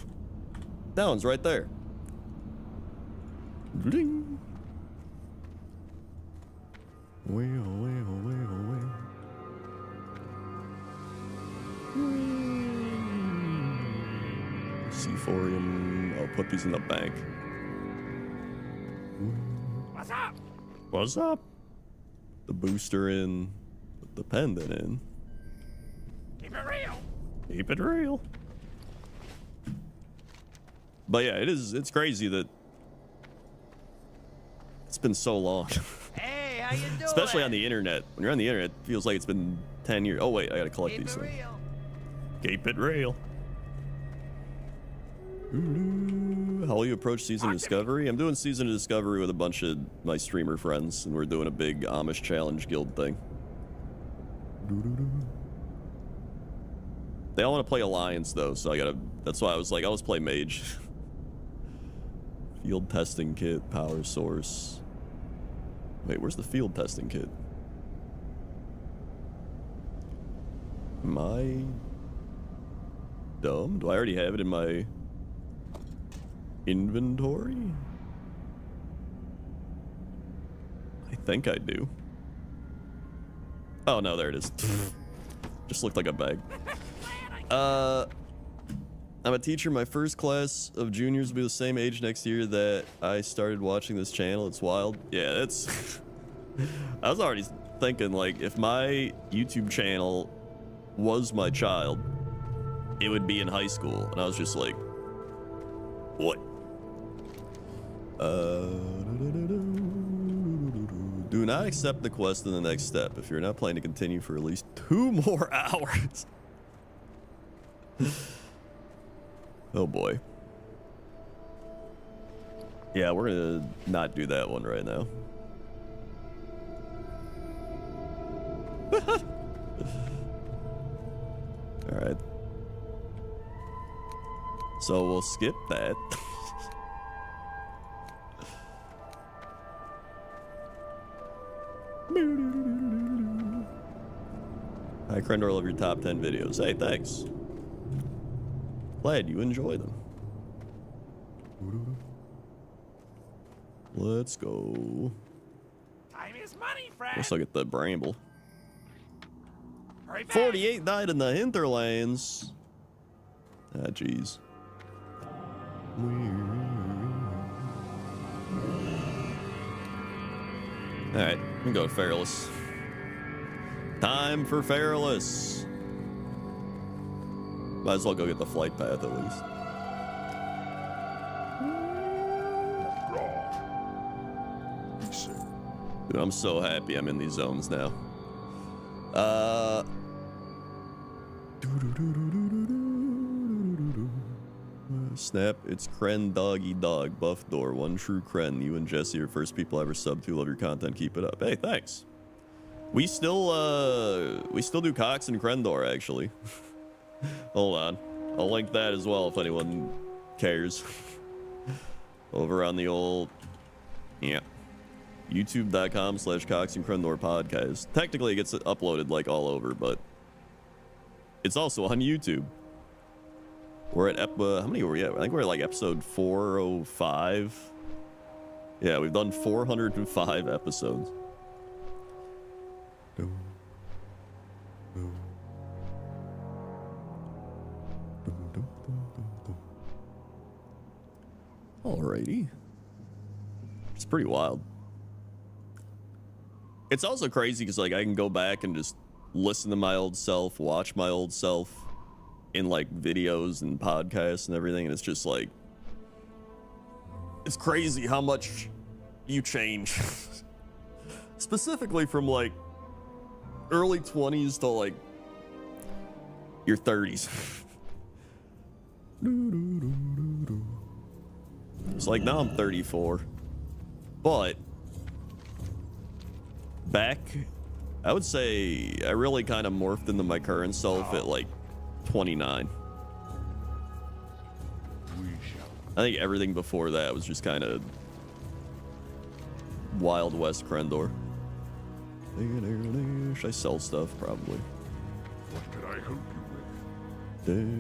that one's right there. Ding. Seaphorium. I'll put these in the bank. What's up? What's up? The booster in. Put the pendant in. Keep it real. Keep it real. But yeah, it's crazy that it's been so long. Hey, how you doing? Especially on the internet. When you're on the internet, it feels like it's been 10 years. Oh wait, I gotta collect these things. Keep it real. How will you approach Season of Discovery? I'm doing Season of Discovery with a bunch of my streamer friends, and we're doing a big Amish Challenge Guild thing. They all want to play Alliance though, so that's why I was like, I'll just play Mage. Field testing kit, power source. Wait, where's the field testing kit? Am I dumb? Do I already have it in my inventory? I think I do. Oh no, there it is. Just looked like a bag. I'm a teacher. My first class of juniors will be the same age next year that I started watching this channel. It's wild. Yeah, it's... I was already thinking, like, if my YouTube channel was my child, it would be in high school. And I was just like, what? Do not accept the quest in the next step if you're not planning to continue for at least 2 more hours. Oh boy. Yeah, we're gonna not do that one right now. Alright. So we'll skip that. Hi, Krendor, love your top 10 videos. Hey, thanks. Glad you enjoy them. Let's go. Time is money, friend. Let's look at the bramble. Hurry back. 48 died in the hinterlands. Ah, jeez. Alright, we can go to Feralus. Time for Feralus. Might as well go get the flight path at least. Dude, I'm so happy I'm in these zones now. Snap, it's Kren Doggy Dog, Buff Door, one true Kren. You and Jesse are first people I ever subbed to. Love your content, keep it up. Hey, thanks. We still do Cox and Krendor, actually. Hold on. I'll link that as well if anyone cares. Over on the old... Yeah. YouTube.com/Cox and Krendor podcast. Technically, it gets uploaded like all over, but it's also on YouTube. We're at how many were we at? I think we're at like episode 405. Yeah, we've done 405 episodes. Alrighty. It's pretty wild. It's also crazy because like I can go back and just listen to my old self, watch my old self, in like videos and podcasts and everything, and it's just like, it's crazy how much you change. Specifically from like early 20s to like your 30s. It's like now I'm 34, but back, I would say I really kind of morphed into my current self at like 29. I think everything before that was just kind of Wild West Krendor. Should I sell stuff? Probably. What can I help you with?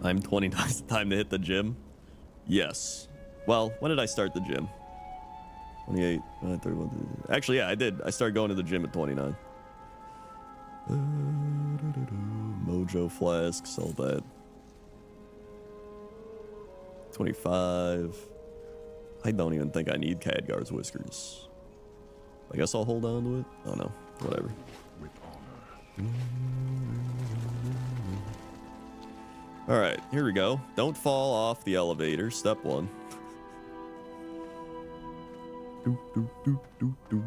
I'm 29. It's time to hit the gym. Yes. Well, when did I start the gym? 28, 31. Actually, yeah, I did. I started going to the gym at 29. Mojo flask, sell that. 25. I don't even think I need Khadgar's whiskers. I guess I'll hold on to it. Oh no, whatever. With honor. All right, here we go. Don't fall off the elevator. Step 1. Do, do, do, do, do.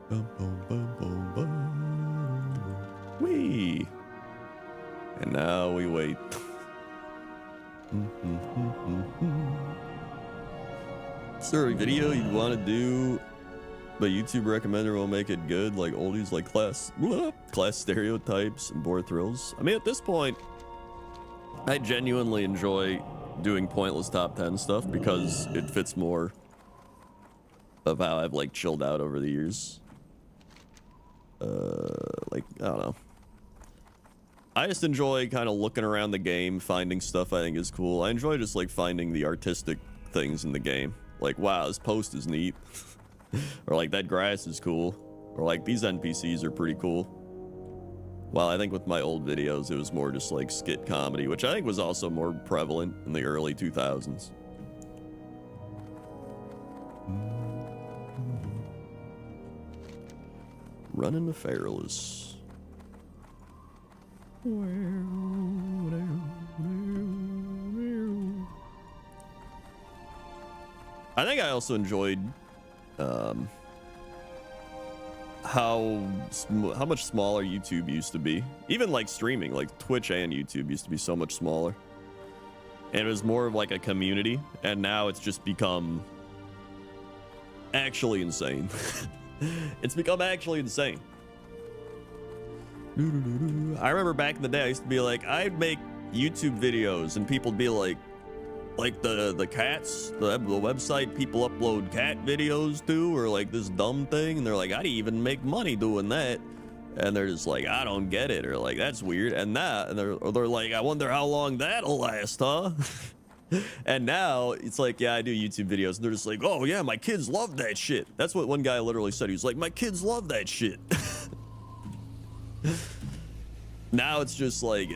Bum, bum, bum, bum, bum. Whee! And now we wait. Is there a video you'd want to do, but YouTube recommender will make it good, like oldies, like class stereotypes and bore thrills? I mean, at this point, I genuinely enjoy doing pointless top 10 stuff because it fits more of how I've like chilled out over the years. Like, I don't know. I just enjoy kind of looking around the game, finding stuff I think is cool. I enjoy just like finding the artistic things in the game. Like, wow, this post is neat. Or like, that grass is cool. Or like, these NPCs are pretty cool. While I think with my old videos, it was more just like skit comedy, which I think was also more prevalent in the early 2000s. Running the Feralus. I think I also enjoyed how much smaller YouTube used to be. Even like streaming, like Twitch and YouTube used to be so much smaller. And it was more of like a community, and now it's just become actually insane. It's become actually insane. I remember back in the day, I used to be like, I'd make YouTube videos and people'd be like the cats, the website people upload cat videos to, or like this dumb thing, and they're like, I'd even make money doing that. And they're just like, I don't get it, or like, that's weird. And they're like, I wonder how long that'll last, huh? And now it's like, yeah, I do YouTube videos, and they're just like, oh yeah, my kids love that shit. That's what one guy literally said. He was like, my kids love that shit. Now it's just like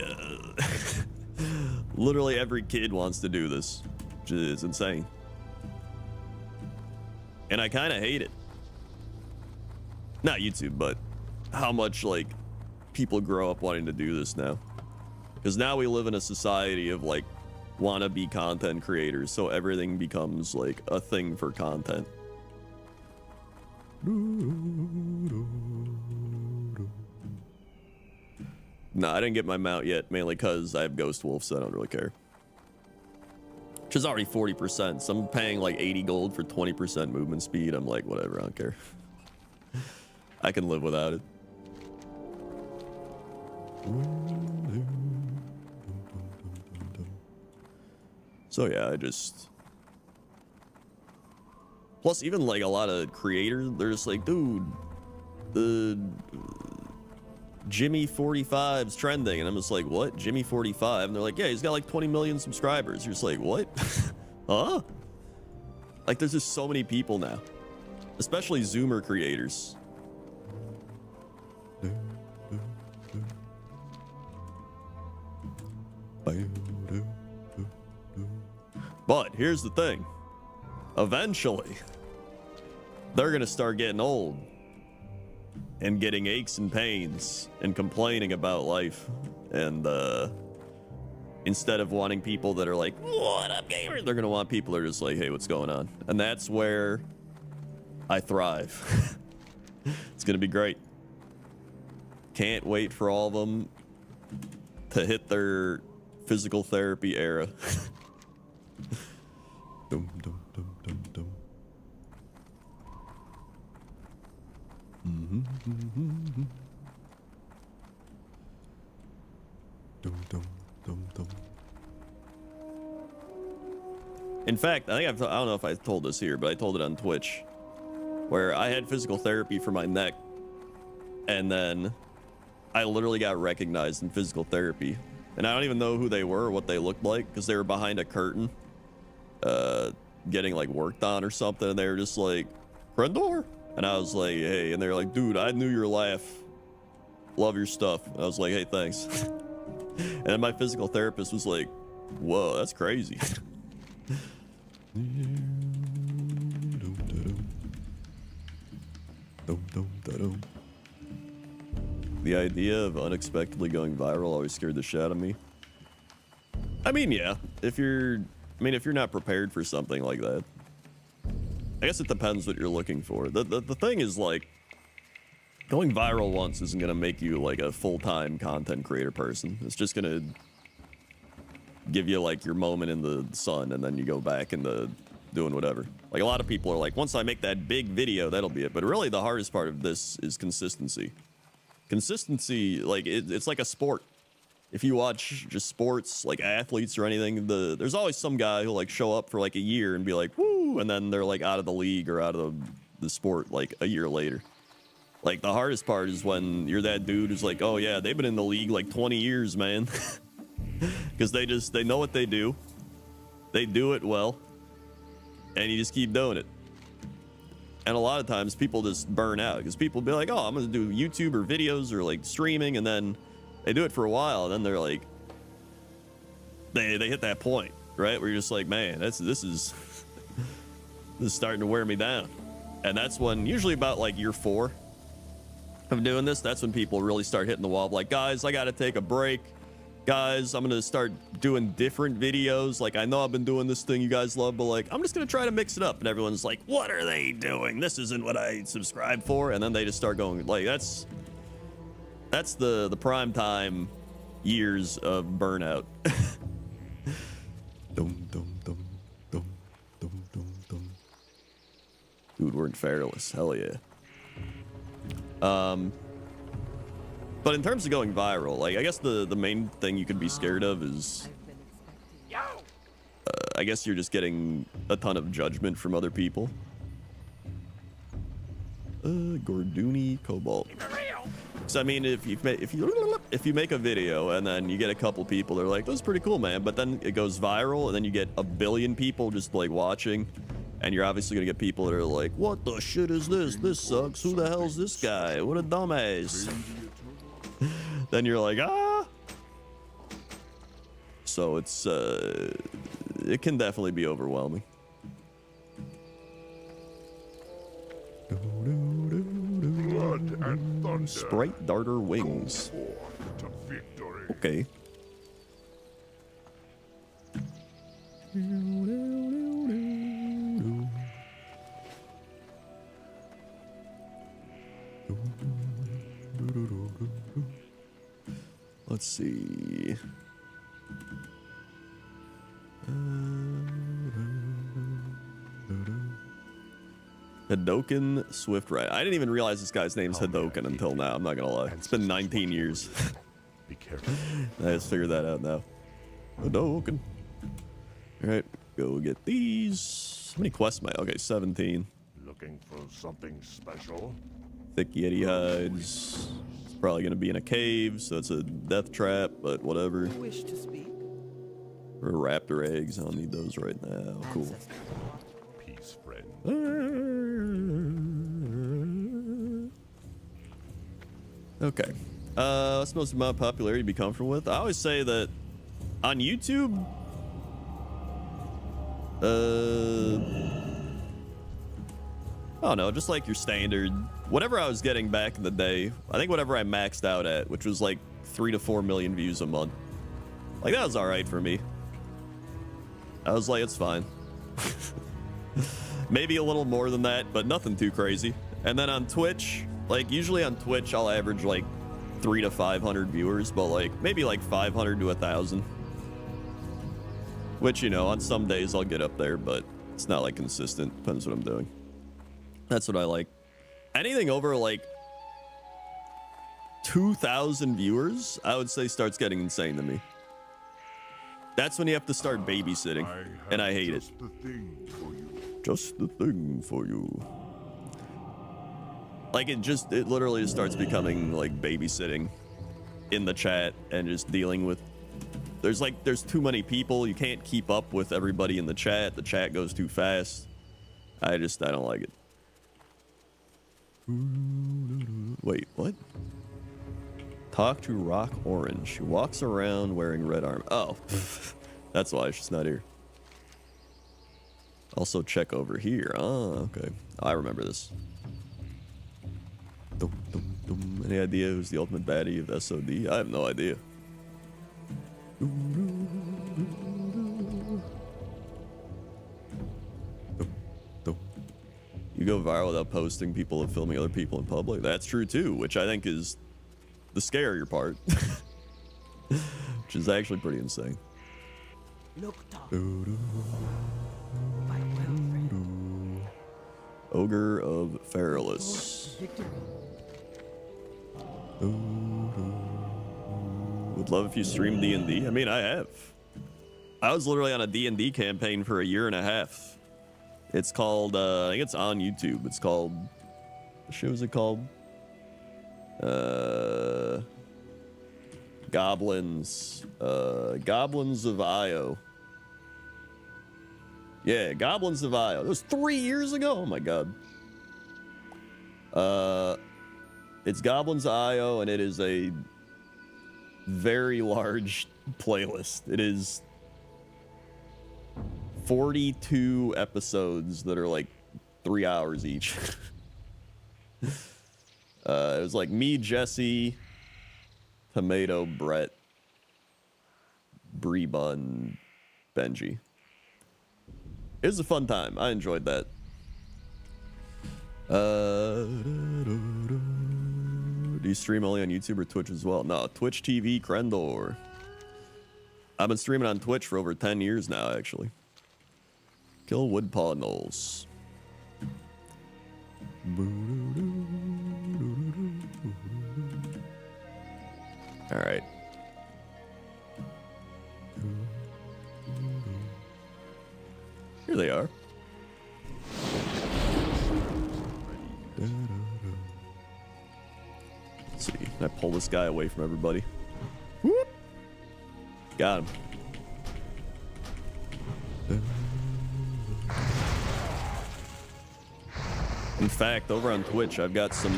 literally every kid wants to do this, which is insane. And I kind of hate it. Not YouTube, but how much like people grow up wanting to do this now. Because now we live in a society of like wannabe content creators, so everything becomes like a thing for content. No, I didn't get my mount yet, mainly because I have Ghost Wolf, so I don't really care. Which is already 40%, so I'm paying like 80 gold for 20% movement speed. I'm like, whatever, I don't care. I can live without it. So yeah, I just... Plus, even like a lot of creators, they're just like, dude, the... Jimmy 45's trending, and I'm just like, what? Jimmy 45? And they're like, yeah, he's got like 20 million subscribers. You're just like, what? Huh? Like, there's just so many people now, especially Zoomer creators. But here's the thing. Eventually, they're going to start getting old and getting aches and pains and complaining about life. And instead of wanting people that are like, what up, gamer? They're going to want people that are just like, hey, what's going on? And that's where I thrive. It's going to be great. Can't wait for all of them to hit their physical therapy era. Dum, dum, dum, dum, dum. Dum, dum, dum, dum. In fact, I don't know if I told this here, but I told it on Twitch, where I had physical therapy for my neck, and then I literally got recognized in physical therapy, and I don't even know who they were or what they looked like, because they were behind a curtain, getting like worked on or something, and they were just like, Krendor? And I was like, hey, and they were like, dude, I knew your laugh. Love your stuff. And I was like, hey, thanks. And then my physical therapist was like, whoa, that's crazy. The idea of unexpectedly going viral always scared the shit out of me. I mean, yeah, if you're not prepared for something like that. I guess it depends what you're looking for. The thing is, like, going viral once isn't gonna make you like a full-time content creator person. It's just gonna give you like your moment in the sun, and then you go back into doing whatever. Like, a lot of people are like, once I make that big video, that'll be it. But really, the hardest part of this is consistency. Consistency, like, it's like a sport. If you watch just sports, like athletes or anything, there's always some guy who'll like show up for like a year and be like, woo, and then they're like out of the league or out of the sport like a year later. Like, the hardest part is when you're that dude who's like, oh yeah, they've been in the league like 20 years, man. Because they know what they do. They do it well. And you just keep doing it. And a lot of times people just burn out, because people be like, oh, I'm going to do YouTube or videos or like streaming, and then they do it for a while, and then they're like, they hit that point, right, where you're just like, man, this is starting to wear me down. And that's when, usually about like year 4 of doing this, that's when people really start hitting the wall, like, guys, I got to take a break. Guys, I'm going to start doing different videos. Like, I know I've been doing this thing you guys love, but like, I'm just going to try to mix it up. And everyone's like, what are they doing? This isn't what I subscribed for. And then they just start going, like, that's the prime time years of burnout. Dum, dum, dum, dum, dum, dum, dum. Dude, we're in Fairless. Hell yeah. But in terms of going viral, like, I guess the main thing you could be scared of is, Yo! I guess you're just getting a ton of judgment from other people. Gorduni Cobalt. Keep it real. So I mean, if you make a video and then you get a couple people, they're like, that's pretty cool, man. But then it goes viral, and then you get a billion people just like watching, and you're obviously gonna get people that are like, what the shit is this? This sucks. Who the hell's this guy? What a dumbass. Then you're like, ah. So it's it can definitely be overwhelming. Blood and thunder. Sprite darter wings. Go forth to victory. Okay. Let's see. Hadoken Swift Ride. I didn't even realize this guy's name's Hadoken until now. I'm not gonna lie. It's been 19 years. Be careful. I just figured that out now. Hadoken. All right, go get these. How many quests am I? Okay, 17. Looking for something special? Thick Yeti hides. It's probably gonna be in a cave, so it's a death trap, but whatever. Wish to speak? Or raptor eggs. I don't need those right now. Cool. Peace, friend. Okay. What's the most amount of popularity to be comfortable with? I always say that on YouTube, I don't know, just like your standard. Whatever I was getting back in the day, I think whatever I maxed out at, which was like 3 to 4 million views a month. Like, that was all right for me. I was like, it's fine. Maybe a little more than that, but nothing too crazy. And then on Twitch, like, usually on Twitch, I'll average like 300 to 500 viewers, but like maybe like 500 to 1,000. Which, you know, on some days I'll get up there, but it's not like consistent. Depends what I'm doing. That's what I like. Anything over like 2,000 viewers, I would say starts getting insane to me. That's when you have to start babysitting, and I hate it. The thing for you. Just the thing for you. Like, it literally just starts becoming like babysitting in the chat and just dealing with, there's too many people. You can't keep up with everybody in the chat. The chat goes too fast. I don't like it. Wait, what? Talk to Rock Orange. She walks around wearing red armor. Oh, that's why she's not here. Also check over here. Oh, okay. I remember this. Dum, dum, dum. Any idea who's the ultimate baddie of SOD? I have no idea. You go viral without posting, people and filming other people in public. That's true too, which I think is the scarier part. Which is actually pretty insane. Ogre of Feralus. Would love if you streamed D&D. I mean, I have. I was literally on a D&D campaign for 1.5 years. It's called, I think it's on YouTube. It's called, what show is it called? Goblins of Io. Yeah, Goblins of Io. It was 3 years ago. Oh my god. It's Goblins of Io, and it is a very large playlist. It is 42 episodes that are like 3 hours each. It was like me, Jesse, Tomato, Brett, Bree Bun, Benji. It was a fun time. I enjoyed that. Do you stream only on YouTube or Twitch as well? No, Twitch TV, Krendor. I've been streaming on Twitch for over 10 years now, actually. Kill Woodpaw Knolls. All right. Here they are. Let's see. Can I pull this guy away from everybody? Whoop. Got him. In fact, over on Twitch, I've got some,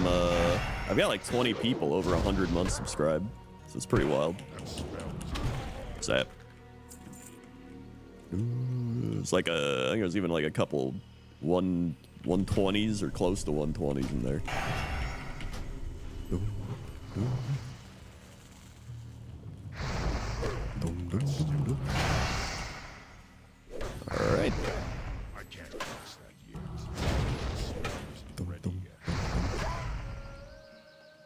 I've got like 20 people over 100 months subscribed. So it's pretty wild. What's that? It's like I think there's even like a couple 120s or close to 120s in there. All right. I can't fix that yet.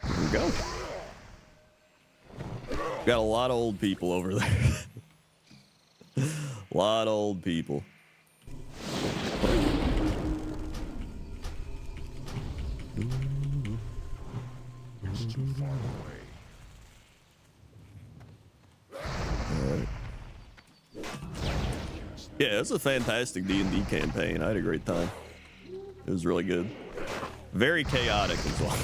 Here we go. Got a lot of old people over there. A lot of old people. It's too far away. Alright. Yeah, it's a fantastic D&D campaign. I had a great time. It was really good. Very chaotic as well.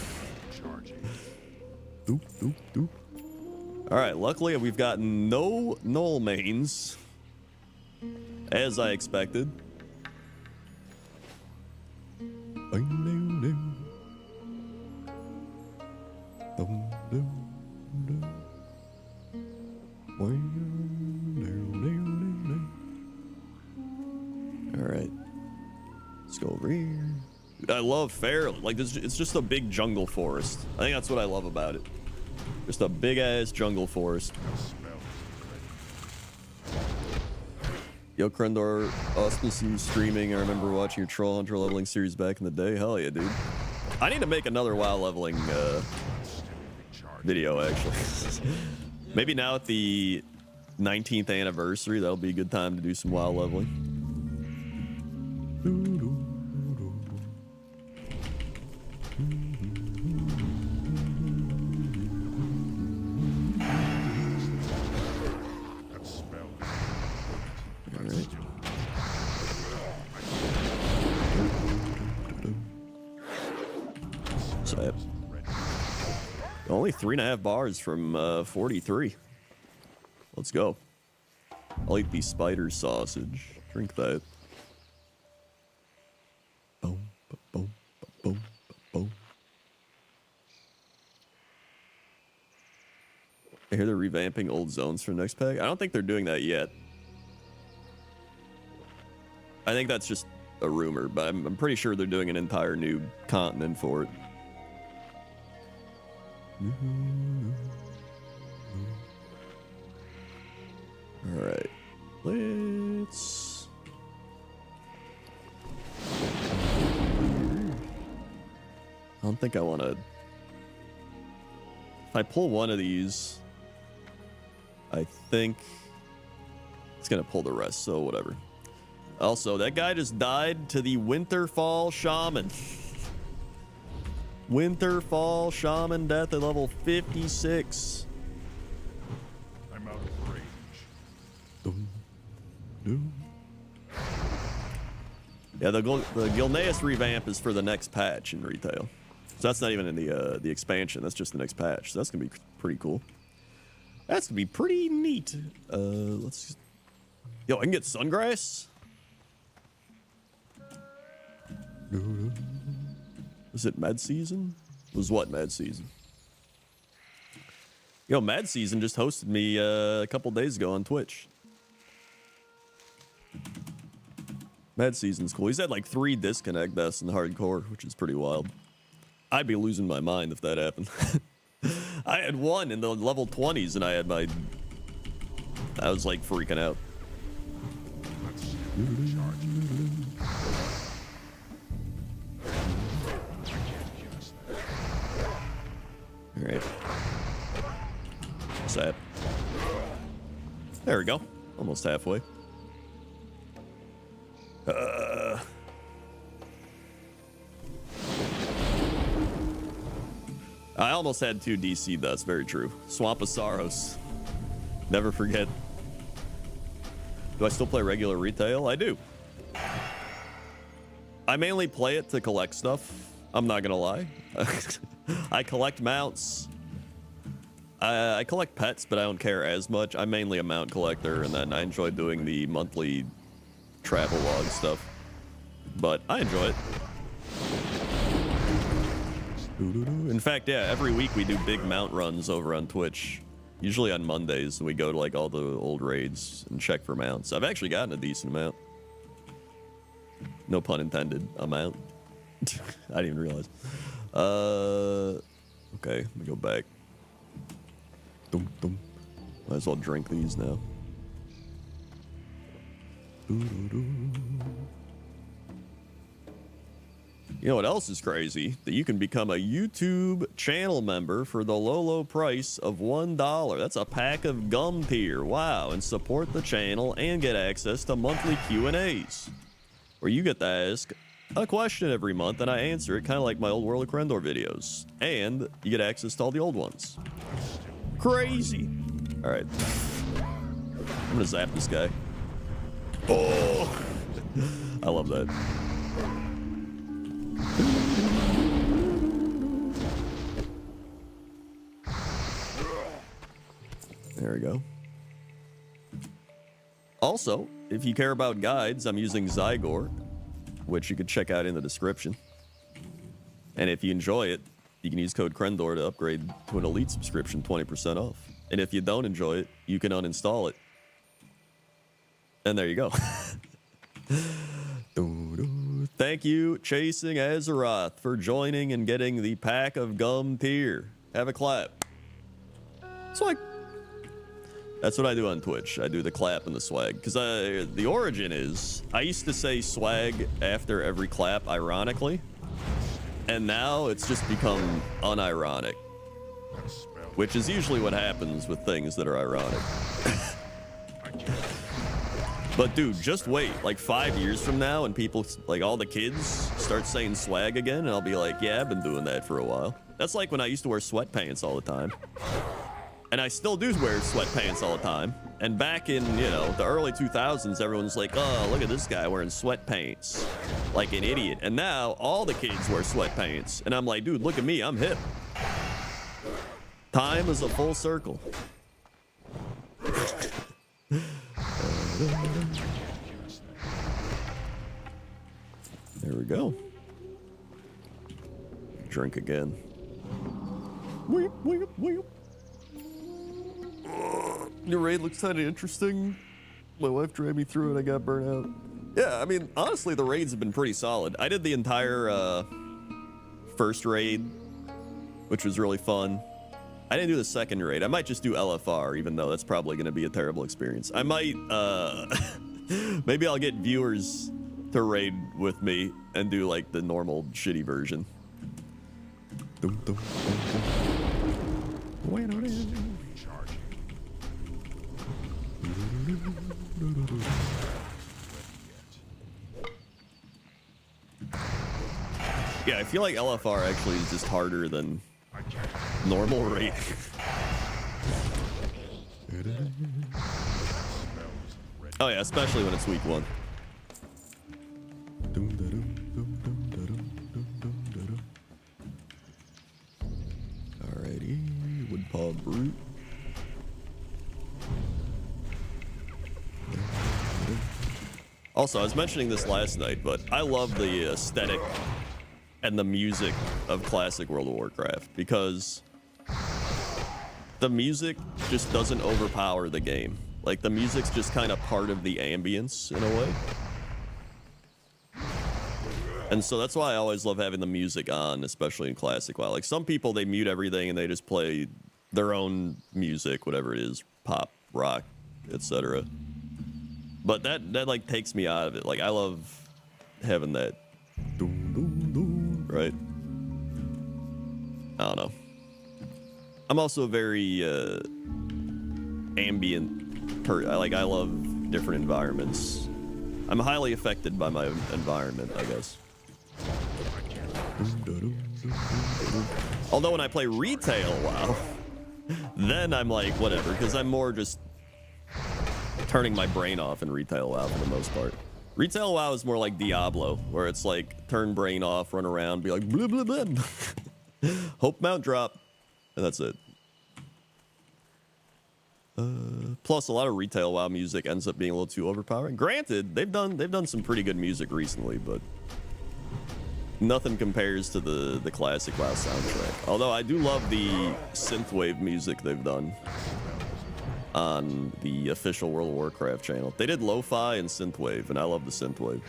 Doop, doop, doop. Alright, luckily we've got no Knoll mains. As I expected. right. Let's go over here. Dude, I love Fairland. Like, this, it's just a big jungle forest. I think that's what I love about it. Just a big-ass jungle forest. Yo, Krendor, auspicing streaming. I remember watching your Troll Hunter leveling series back in the day. Hell yeah, dude. I need to make another WoW leveling video, actually. Maybe now at the 19th anniversary, that'll be a good time to do some WoW leveling. Only 3.5 bars from 43. Let's go. I'll eat the spider sausage. Drink that. Boom, boom, boom, boom. I hear they're revamping old zones for the next pack. I don't think they're doing that yet. I think that's just a rumor, but I'm pretty sure they're doing an entire new continent for it. All right, let's. I don't think I want to. If I pull one of these, I think it's gonna pull the rest. So whatever. Also, that guy just died to the Winterfall Shaman. Winterfall Shaman death at level 56. I'm out of range. Dum, dum. Yeah, the Gilneas revamp is for the next patch in retail. So that's not even in the expansion. That's just the next patch. So that's gonna be pretty cool. That's gonna be pretty neat. Let's. Yo, I can get sungrass. Was it Mad Season? Was what Mad Season? Yo, Mad Season just hosted me a couple days ago on Twitch. Mad Season's cool. He's had like 3 disconnect deaths in hardcore, which is pretty wild. I'd be losing my mind if that happened. I had 1 in the level 20s and I was like freaking out. All right. What's that? There we go. Almost halfway. I almost had 2 DC. That's very true. Swamp of Sorrows. Never forget. Do I still play regular retail? I do. I mainly play it to collect stuff. I'm not gonna lie. I collect mounts. I collect pets, but I don't care as much. I'm mainly a mount collector, and then I enjoy doing the monthly travel log stuff. But I enjoy it. In fact, yeah, every week we do big mount runs over on Twitch. Usually on Mondays, we go to like all the old raids and check for mounts. I've actually gotten a decent amount. No pun intended, amount. I didn't even realize. Okay, let me go back. Dum, dum. Might as well drink these now. You know what else is crazy? That you can become a YouTube channel member for the low price of $1. That's a pack of gum tier. Wow, and support the channel and get access to monthly Q&As, where you get to ask a question every month and I answer it, kind of like my old World of Krendor videos. And you get access to all the old ones. Crazy. All right. I'm gonna zap this guy. Oh, I love that. There we go. Also, if you care about guides, I'm using Zygor, which you can check out in the description. And if you enjoy it, you can use code Krendor to upgrade to an elite subscription, 20% off. And if you don't enjoy it, you can uninstall it. And there you go. Thank you, Chasing Azeroth, for joining and getting the Pack of Gum tier. Have a clap. Swag. That's what I do on Twitch. I do the clap and the swag. Because the origin is, I used to say swag after every clap, ironically. And now it's just become unironic. Which is usually what happens with things that are ironic. But dude, just wait, like 5 years from now and people, like all the kids start saying swag again and I'll be like, yeah, I've been doing that for a while. That's like when I used to wear sweatpants all the time. And I still do wear sweatpants all the time. And back in, you know, the early 2000s, everyone's like, oh, look at this guy wearing sweatpants. Like an idiot. And now all the kids wear sweatpants. And I'm like, dude, look at me, I'm hip. Time is a full circle. There we go. Drink again. Weep, weep, weep. Your raid looks kind of interesting. My wife dragged me through it. I got burnt out. Yeah, I mean, honestly, the raids have been pretty solid. I did the entire first raid, which was really fun. I didn't do the second raid. I might just do LFR, even though that's probably going to be a terrible experience. I might, maybe I'll get viewers to raid with me and do like the normal shitty version. Yeah, I feel like LFR actually is just harder than normal raid. Oh yeah, especially when it's week 1. Alrighty, Woodpaw Brute. Also, I was mentioning this last night, but I love the aesthetic and the music of classic World of Warcraft because the music just doesn't overpower the game. Like, the music's just kind of part of the ambience in a way. And so that's why I always love having the music on, especially in classic WoW. Like, some people, they mute everything and they just play their own music, whatever it is, pop, rock, etc. But that like takes me out of it. Like, I love having that, right? I don't know. I'm also a very ambient I love different environments. I'm highly affected by my environment, I guess. Although when I play retail WoW, then I'm like, whatever, because I'm more just turning my brain off in retail WoW for the most part. Retail WoW is more like Diablo, where it's like turn brain off, run around, be like blah blah blah, hope mount drop, and that's it. Plus, a lot of retail WoW music ends up being a little too overpowering. Granted, they've done some pretty good music recently, but nothing compares to the classic WoW soundtrack. Although I do love the synthwave music they've done on the official World of Warcraft channel. They did lo-fi and synthwave, and I love the synthwave.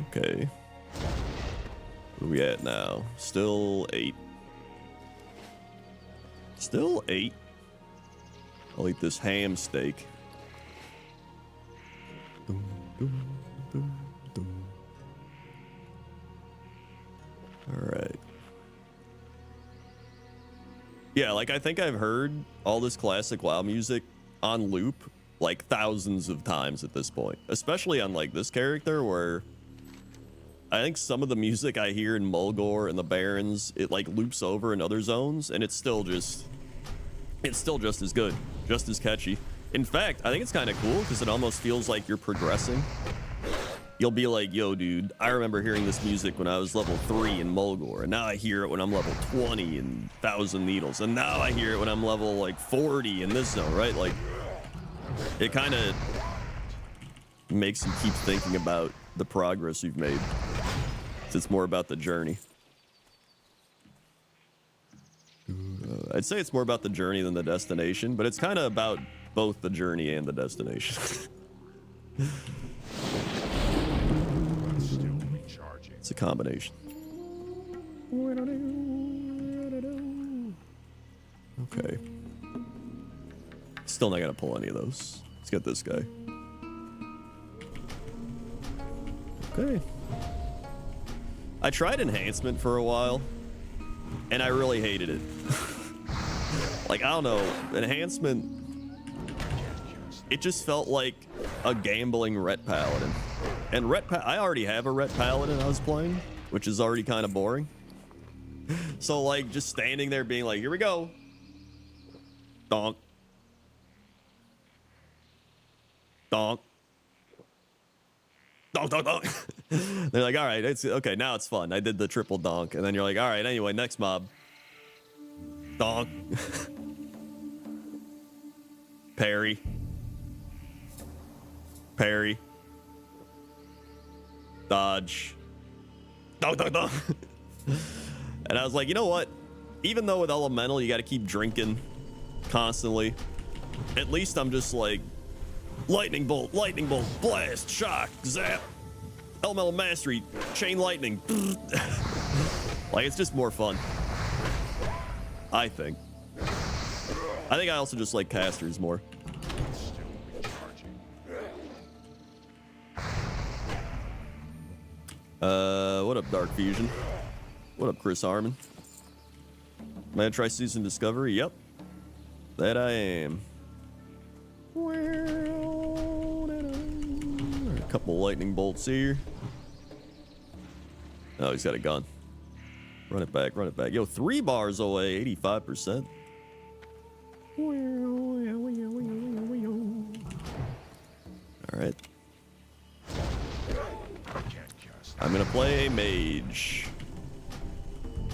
Okay. Where are we at now? Still 8. Still 8. I'll eat this ham steak. Alright. Yeah, like, I think I've heard all this classic WoW music on loop like thousands of times at this point. Especially on like this character where I think some of the music I hear in Mulgore and the Barrens, it like loops over in other zones, and it's still just as good, just as catchy. In fact, I think it's kind of cool because it almost feels like you're progressing. You'll be like, yo, dude, I remember hearing this music when I was level 3 in Mulgore, and now I hear it when I'm level 20 in Thousand Needles, and now I hear it when I'm level like 40 in this zone, right? Like, it kind of makes you keep thinking about the progress you've made. It's more about the journey. I'd say it's more about the journey than the destination, but it's kind of about both the journey and the destination. I'm still recharging. It's a combination. Okay. Still not gonna pull any of those. Let's get this guy. Okay. I tried enhancement for a while, and I really hated it. Like, I don't know, enhancement, it just felt like a gambling Ret Paladin. And I already have a Ret Paladin I was playing, which is already kind of boring. So, like, just standing there being like, here we go. Donk. Donk. Donk, donk, donk. They're like, all right, it's okay, now it's fun. I did the triple donk. And then you're like, all right, anyway, next mob. Donk. Parry. Parry. Dodge. Donk, donk, donk. And I was like, you know what? Even though with elemental you got to keep drinking constantly, at least I'm just like lightning bolt, blast, shock, zap, elemental mastery, chain lightning. Like, it's just more fun, I think. I also just like casters more. Still recharging. What up, Dark Fusion? What up, Chris Harmon? Am I gonna try Season Discovery? Yep. That I am. A couple lightning bolts here. Oh, he's got a gun. Run it back, run it back. Yo, 3 bars away, 85%. All right. I'm gonna play a mage.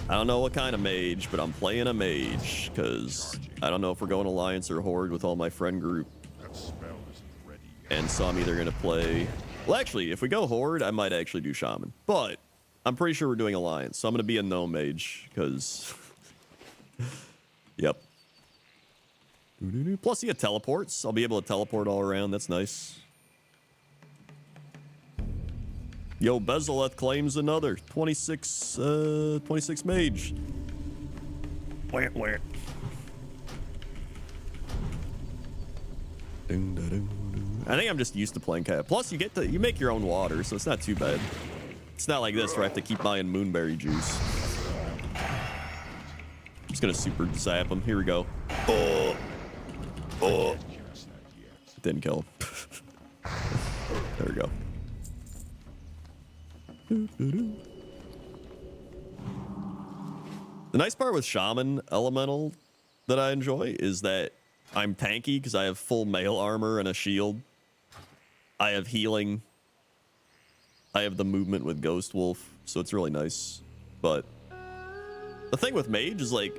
I don't know what kind of mage, but I'm playing a mage because I don't know if we're going Alliance or Horde with all my friend group. That spell isn't ready yet. And so I'm either gonna play. Well, actually, if we go Horde, I might actually do Shaman, but I'm pretty sure we're doing Alliance, so I'm gonna be a no mage because. Yep. Plus, he had teleports. I'll be able to teleport all around. That's nice. Yo, Bezaleth claims another 26 mage. Wah, wah. I think I'm just used to playing cat. Plus, you make your own water, so it's not too bad. It's not like this where I have to keep buying moonberry juice. I'm just gonna super zap him. Here we go. Oh. Didn't kill him. There we go. The nice part with Shaman Elemental that I enjoy is that I'm tanky because I have full mail armor and a shield. I have healing. I have the movement with Ghost Wolf, so it's really nice. But the thing with Mage is, like,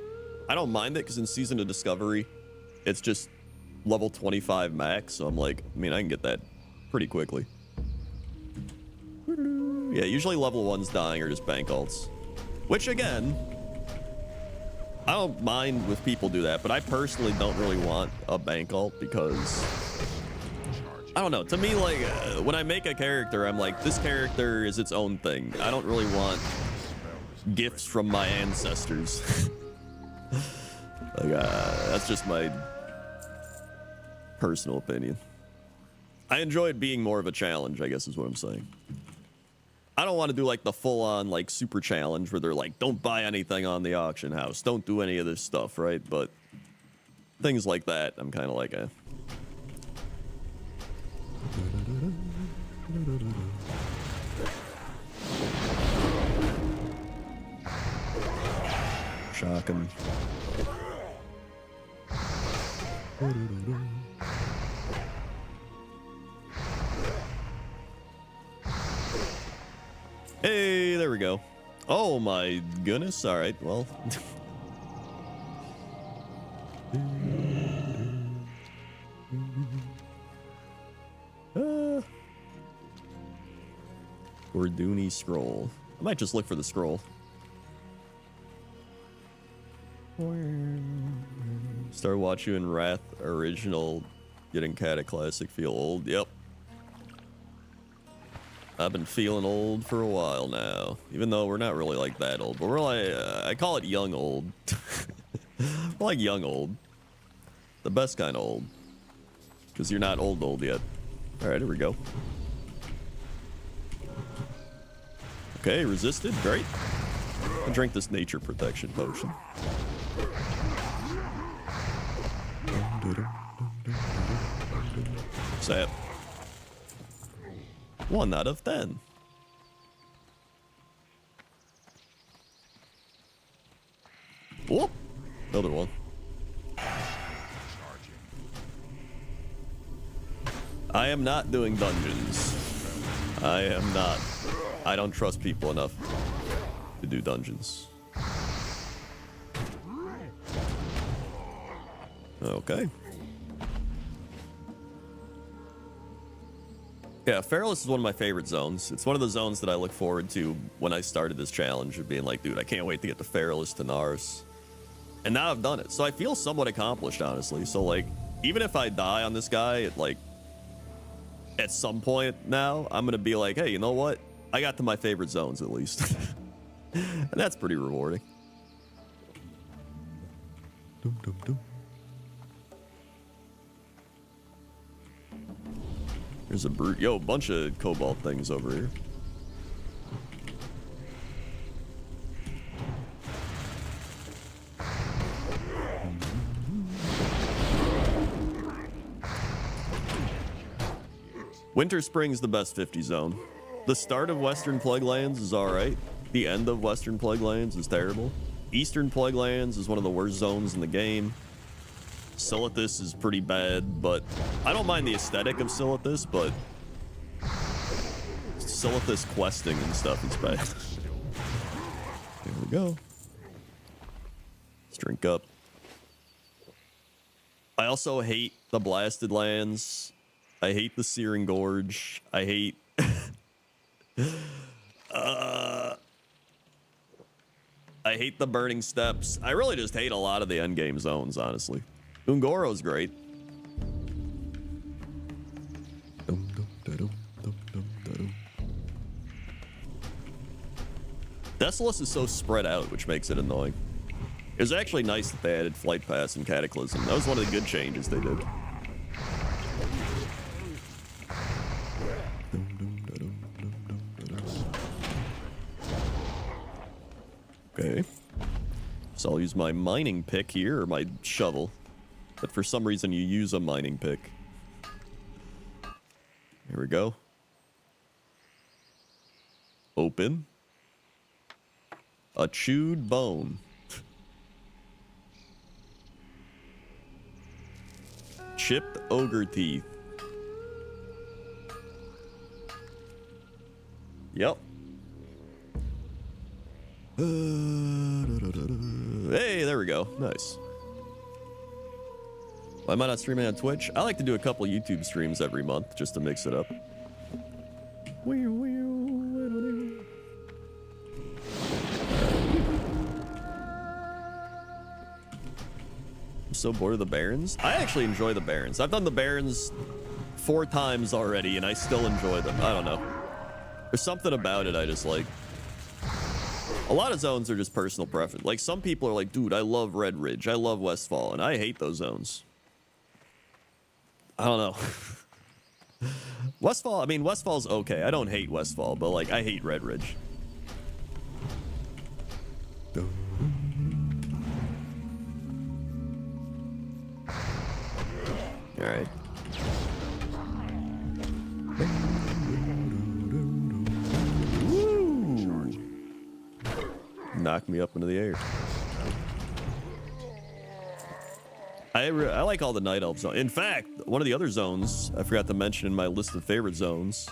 I don't mind it because in Season of Discovery, it's just level 25 max, so I'm like, I mean, I can get that pretty quickly. Yeah, usually level 1's dying or just bank ults. Which, again, I don't mind if people do that, but I personally don't really want a bank ult because, I don't know, to me, like, when I make a character, I'm like, this character is its own thing. I don't really want gifts from my ancestors. Like, that's just my personal opinion. I enjoy it being more of a challenge, I guess is what I'm saying. I don't want to do like the full-on like super challenge where they're like, don't buy anything on the auction house, don't do any of this stuff, right? But things like that, I'm kind of like a. Shocking. Hey, there we go. Oh my goodness. All right, well. Orduni scroll. I might just look for the scroll. Start watching Wrath original Getting Cata Classic feel old. Yep. I've been feeling old for a while now, even though we're not really like that old, but we're like, I call it young old. We're like young old. The best kind of old. Because you're not old yet. All right, here we go. Okay, resisted. Great. I'll drink this nature protection potion. Zap. 1 out of 10. Whoop. Another one. I am not doing dungeons. I am not. I don't trust people enough to do dungeons. Okay. Yeah, Feralus is one of my favorite zones. It's one of the zones that I look forward to when I started this challenge of being like, dude, I can't wait to get to Feralus to Nars. And now I've done it. So I feel somewhat accomplished, honestly. So, like, even if I die on this guy, at some point now, I'm going to be like, hey, you know what? I got to my favorite zones, at least. And that's pretty rewarding. Dum, dum, dum. There's a brute. Yo, a bunch of cobalt things over here. Winter Spring's the best 50 zone. The start of Western Plague Lands is alright. The end of Western Plague Lands is terrible. Eastern Plague Lands is one of the worst zones in the game. Silithus is pretty bad, but I don't mind the aesthetic of Silithus, but Silithus questing and stuff is bad. Here we go. Let's drink up. I also hate the Blasted Lands. I hate the Searing Gorge. I hate... I hate the Burning Steppes. I really just hate a lot of the endgame zones, honestly. Ungoro's great. Desolus is so spread out, which makes it annoying. It was actually nice that they added Flight Pass and Cataclysm. That was one of the good changes they did. Okay. So I'll use my mining pick here, or my shovel. But for some reason you use a mining pick. Here we go. Open. A chewed bone. Chipped ogre teeth. Yep. Hey, there we go. Nice. Why am I not streaming on Twitch? I like to do a couple YouTube streams every month just to mix it up. I'm so bored of the Barons. I actually enjoy the Barons. I've done the Barons 4 times already and I still enjoy them. I don't know. There's something about it I just like. A lot of zones are just personal preference. Like, some people are like, dude, I love Red Ridge. I love Westfall. And I hate those zones. I don't know. Westfall, I mean, Westfall's okay. I don't hate Westfall, but, like, I hate Red Ridge. All right. Knock me up into the air. I like all the Night Elf zones. In fact, one of the other zones I forgot to mention in my list of favorite zones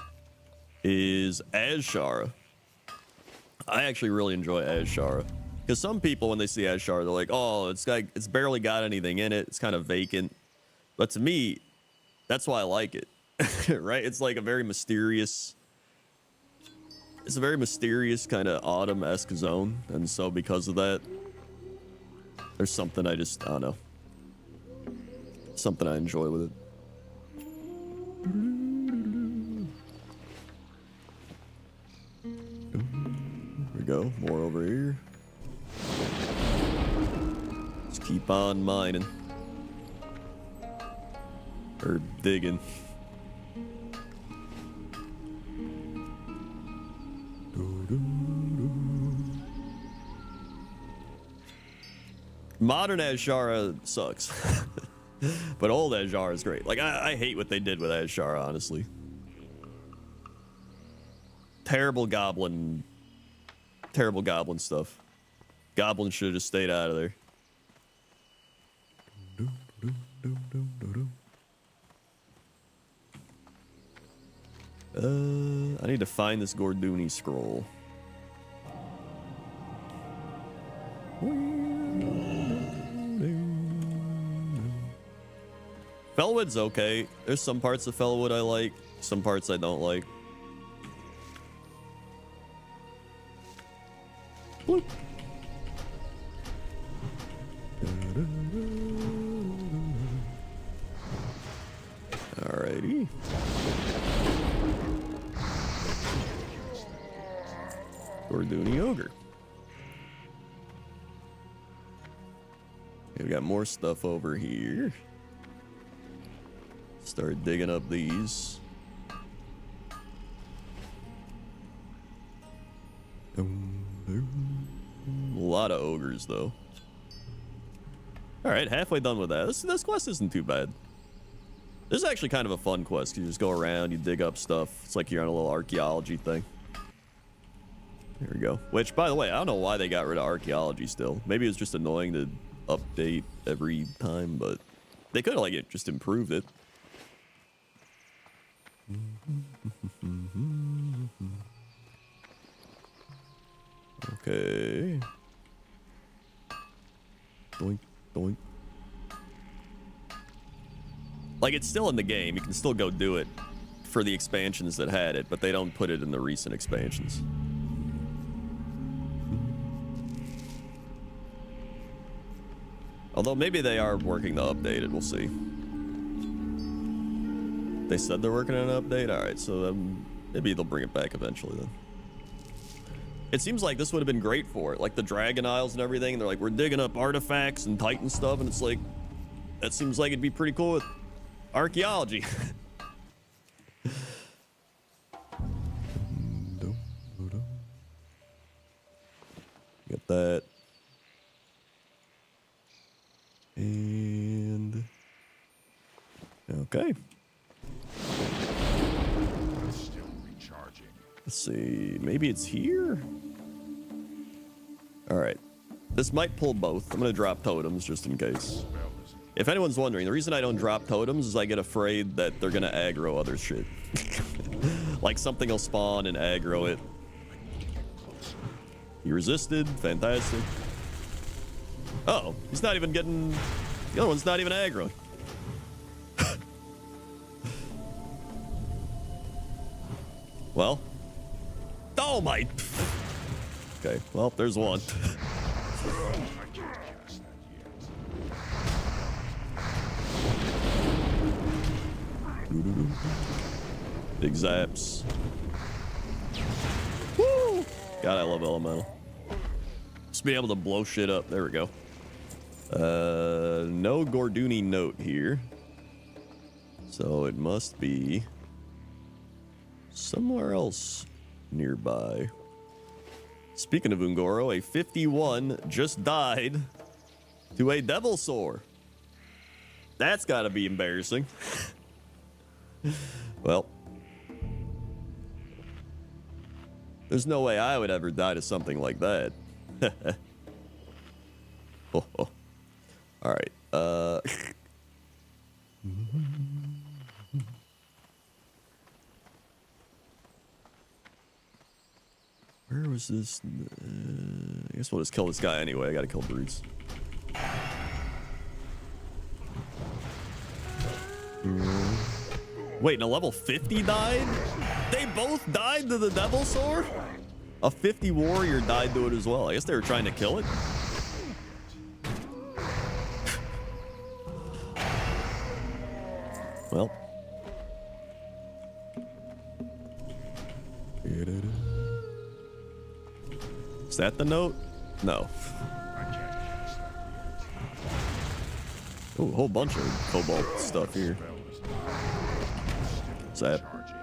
is Azshara. I actually really enjoy Azshara. Because some people, when they see Azshara, they're like, oh, it's barely got anything in it. It's kind of vacant. But to me, that's why I like it. Right? It's like a very mysterious... It's a very mysterious kind of autumn-esque zone, and so because of that, there's something I don't know. Something I enjoy with it. go. More over here. Just keep on mining. Or digging. Modern Azshara sucks. But old Azshara is great. Like, I hate what they did with Azshara, honestly. Terrible goblin stuff. Goblins should have just stayed out of there. I need to find this Gorduni scroll. Felwood's okay. There's some parts of Felwood I like, some parts I don't like. Bloop. Alrighty. Gorduni Ogre. Okay, we got more stuff over here. Start digging up these. A lot of ogres, though. Alright, halfway done with that. This quest isn't too bad. This is actually kind of a fun quest. You just go around, you dig up stuff. It's like you're on a little archaeology thing. There we go. Which, by the way, I don't know why they got rid of archaeology still. Maybe it's just annoying to update every time, but they could have, like, just improved it. Okay. Doink, doink. Like, it's still in the game. You can still go do it for the expansions that had it, but they don't put it in the recent expansions. Although maybe they are working to update it. We'll see. They said they're working on an update? Alright, so maybe they'll bring it back eventually then. It seems like this would have been great for it. Like the Dragon Isles and everything. And they're like, we're digging up artifacts and Titan stuff. And it's like, that seems like it'd be pretty cool with archaeology. Get that. And... okay. Still recharging. Let's see. Maybe it's here? Alright. This might pull both. I'm going to drop totems just in case. If anyone's wondering, the reason I don't drop totems is I get afraid that they're going to aggro other shit. Like something will spawn and aggro it. He resisted. Fantastic. Uh-oh. He's not even getting... the other one's not even aggroing. Well. Oh my... okay, well, there's one. Big zaps. Woo! God, I love elemental. Just be able to blow shit up. There we go. No Gorduni note here. So it must be somewhere else nearby. Speaking of Ungoro, a 51 just died to a devil sore. That's gotta be embarrassing. Well, there's no way I would ever die to something like that. Oh, oh. All right. Where was this? I guess we'll just kill this guy anyway. I gotta kill brutes. Wait, and a level 50 died? They both died to the devil sword? A 50 warrior died to it as well. I guess they were trying to kill it. Well. Is that the note? No. I can't cast that yet. Oh, a whole bunch of cobalt stuff here. Spell is What's that? charging.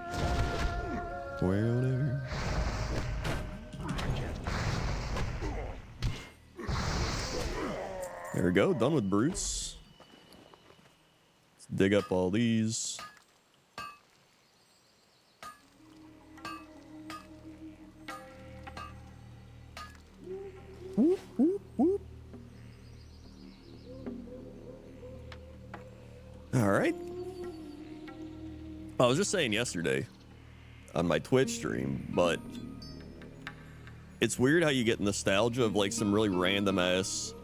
Well, there. There we go. Done with brutes. Let's dig up all these. Whoop, whoop, whoop. All right. I was just saying yesterday on my Twitch stream, but it's weird how you get nostalgia of like some really random ass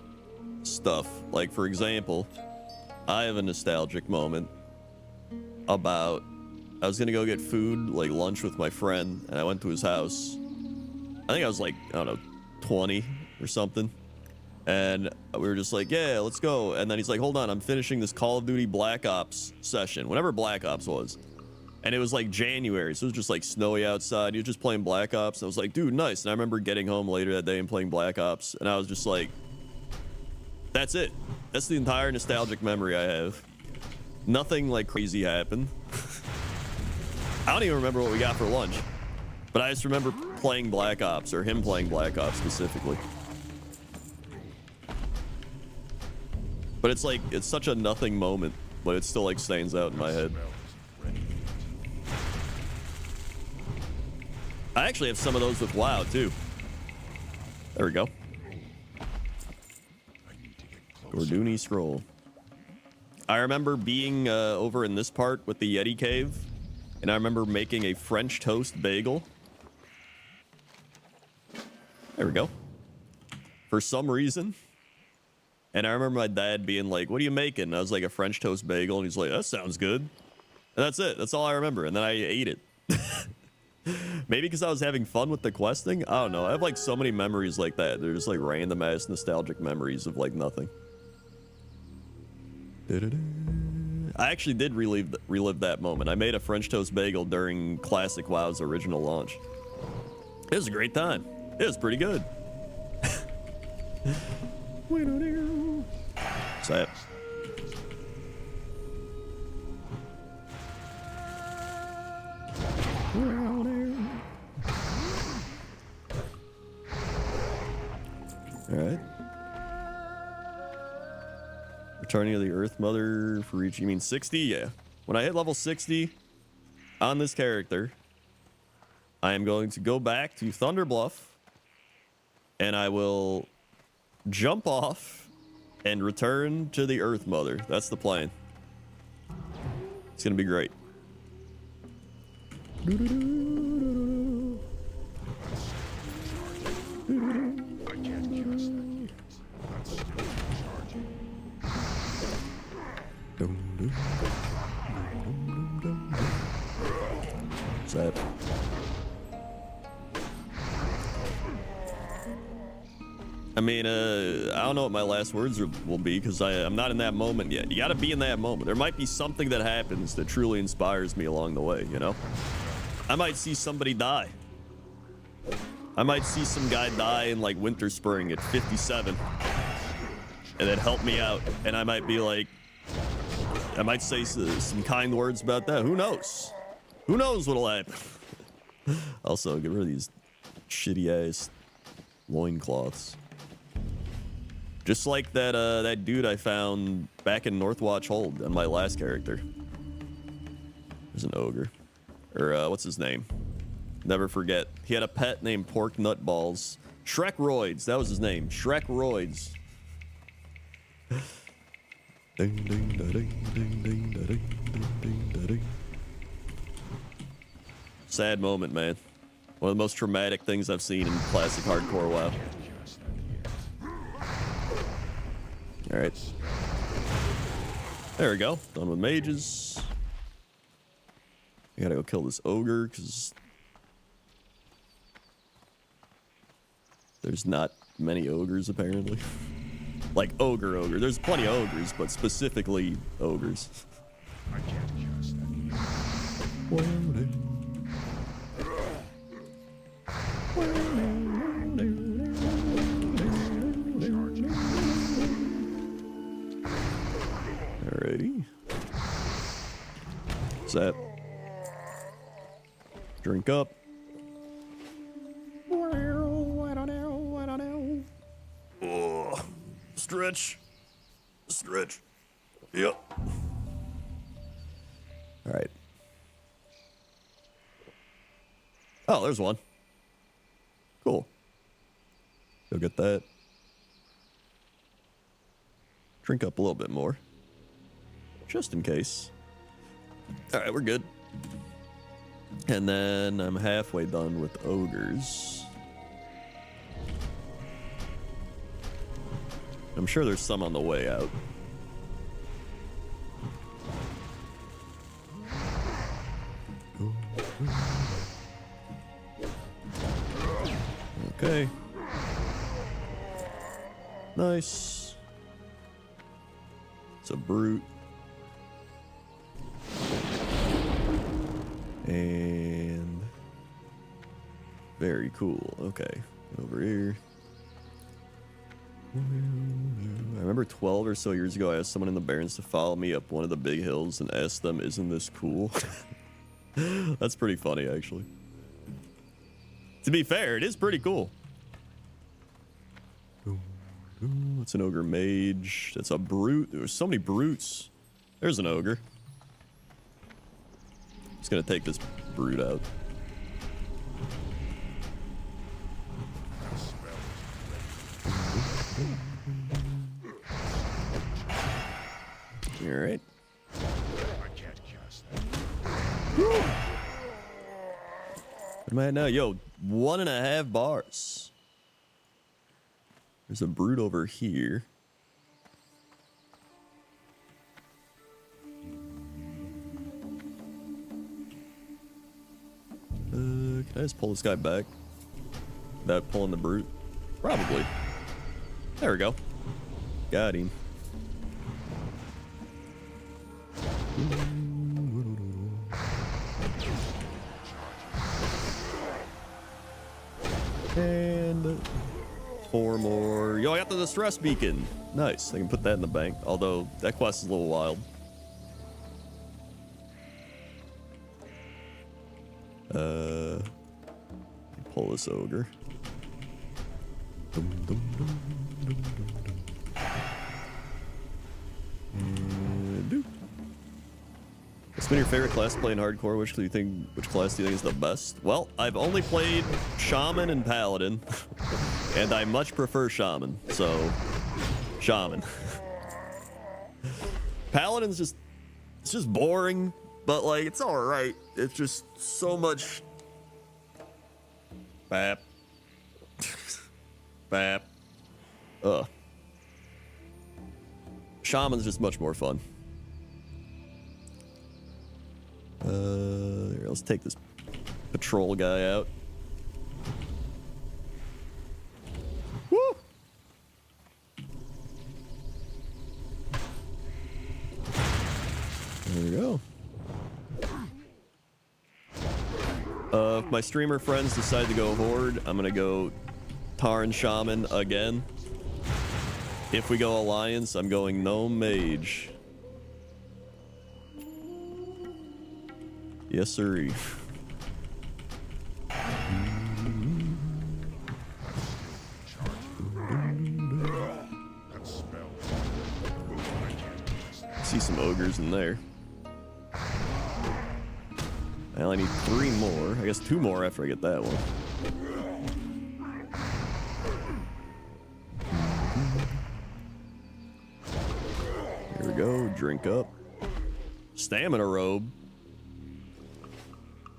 stuff. Like, for example, I have a nostalgic moment about I was gonna go get food, like lunch with my friend, and I went to his house. I think I was like, I don't know, 20 or something. And we were just like, yeah, let's go. And then he's like, hold on, I'm finishing this Call of Duty Black Ops session, whenever Black Ops was. And it was like January, so it was just like snowy outside. He was just playing Black Ops. And I was like, dude, nice. And I remember getting home later that day and playing Black Ops. And I was just like, that's it. That's the entire nostalgic memory I have. Nothing like crazy happened. I don't even remember what we got for lunch. But I just remember playing Black Ops, or him playing Black Ops specifically. But it's like, it's such a nothing moment, but it still like stands out in my head. I actually have some of those with WoW too. There we go. Gorduni scroll. I remember being over in this part with the Yeti cave, and I remember making a French toast bagel. There we go. For some reason. And I remember my dad being like, what are you making? And I was like, a French toast bagel. And he's like, that sounds good. And that's it. That's all I remember. And then I ate it. Maybe because I was having fun with the questing. I don't know. I have like so many memories like that. They're just like random ass nostalgic memories of like nothing. I actually did relive that moment. I made a French toast bagel during Classic WoW's original launch. It was a great time. It was pretty good. What's that? All right. Returning to the Earth Mother for each. You mean 60? Yeah. When I hit level 60 on this character, I am going to go back to Thunder Bluff, and I will jump off and return to the Earth Mother. That's the plan. It's gonna be great. I can't cast that yet. That's still charging. What's that? I mean, I don't know what my last words will be because I'm not in that moment yet. You gotta be in that moment. There might be something that happens that truly inspires me along the way, you know? I might see somebody die. I might see some guy die in like Winter Spring at 57 and then help me out. And I might be like, I might say some kind words about that. Who knows? Who knows what'll happen? Also, get rid of these shitty ass loincloths. Just like that that dude I found back in Northwatch Hold on my last character. There's an ogre. Or what's his name? Never forget. He had a pet named Pork Nutballs. Shrek Roids. That was his name. Shrek Roids. Sad moment, man. One of the most traumatic things I've seen in classic hardcore WoW. Alright. There we go. Done with mages. I gotta go kill this ogre, because there's not many ogres, apparently. Like, ogre. There's plenty of ogres, but specifically ogres. I can't cast that yet. What's that? Drink up. I don't know. Oh, stretch. Stretch. Yep. All right. Oh, there's one. Cool. Go get that. Drink up a little bit more. Just in case. All right, we're good. And then I'm halfway done with ogres. I'm sure there's some on the way out. Okay. Nice. It's a brute. And very cool. Okay. Over here. I remember 12 or so years ago, I asked someone in the Barrens to follow me up one of the big hills and asked them, "Isn't this cool?" That's pretty funny, actually. To be fair, it is pretty cool. It's an ogre mage. That's a brute. There's so many brutes. There's an ogre. Just gonna take this brute out. All right. I can't cast that. What am I at now? Yo, 1.5 bars. There's a brute over here. Can I just pull this guy back without pulling the brute? Probably. There we go. Got him. And 4 more. Yo, I got the distress beacon. Nice. I can put that in the bank. Although that quest is a little wild. Pull this ogre. Dum, dum, dum, dum, dum, dum. And what's been your favorite class to play in hardcore? Which class do you think is the best? Well, I've only played Shaman and Paladin, and I much prefer Shaman. So, Shaman. Paladin's just boring, but like it's all right. It's just so much. Bap. Bap. Ugh. Shaman's just much more fun. Here, let's take this patrol guy out. Woo! There we go. If my streamer friends decide to go Horde, I'm gonna go Tarn Shaman again. If we go Alliance, I'm going Gnome Mage. Yes, sirree. See some ogres in there. I only need 3 more. I guess 2 more after I get that one. Here we go. Drink up. Stamina robe.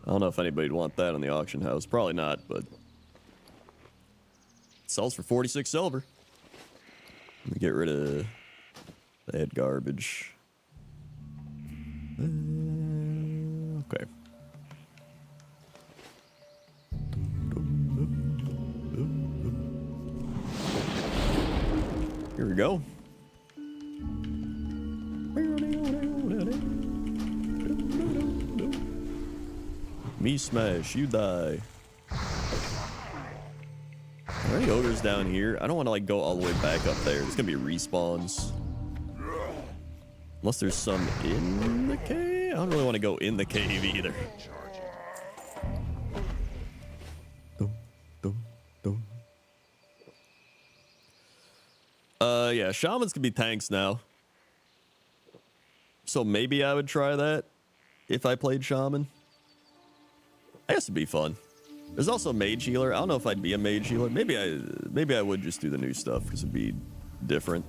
I don't know if anybody'd want that in the auction house. Probably not, but it sells for 46 silver. Let me get rid of that garbage. Okay. Here we go. Me smash, you die. Are there any ogres down here? I don't want to like go all the way back up there. It's gonna be respawns. Unless there's some in the cave. I don't really want to go in the cave either. Dum, dum, dum. Yeah, shamans can be tanks now. So maybe I would try that if I played shaman. I guess it'd be fun. There's also mage healer. I don't know if I'd be a mage healer. Maybe I would just do the new stuff because it'd be different.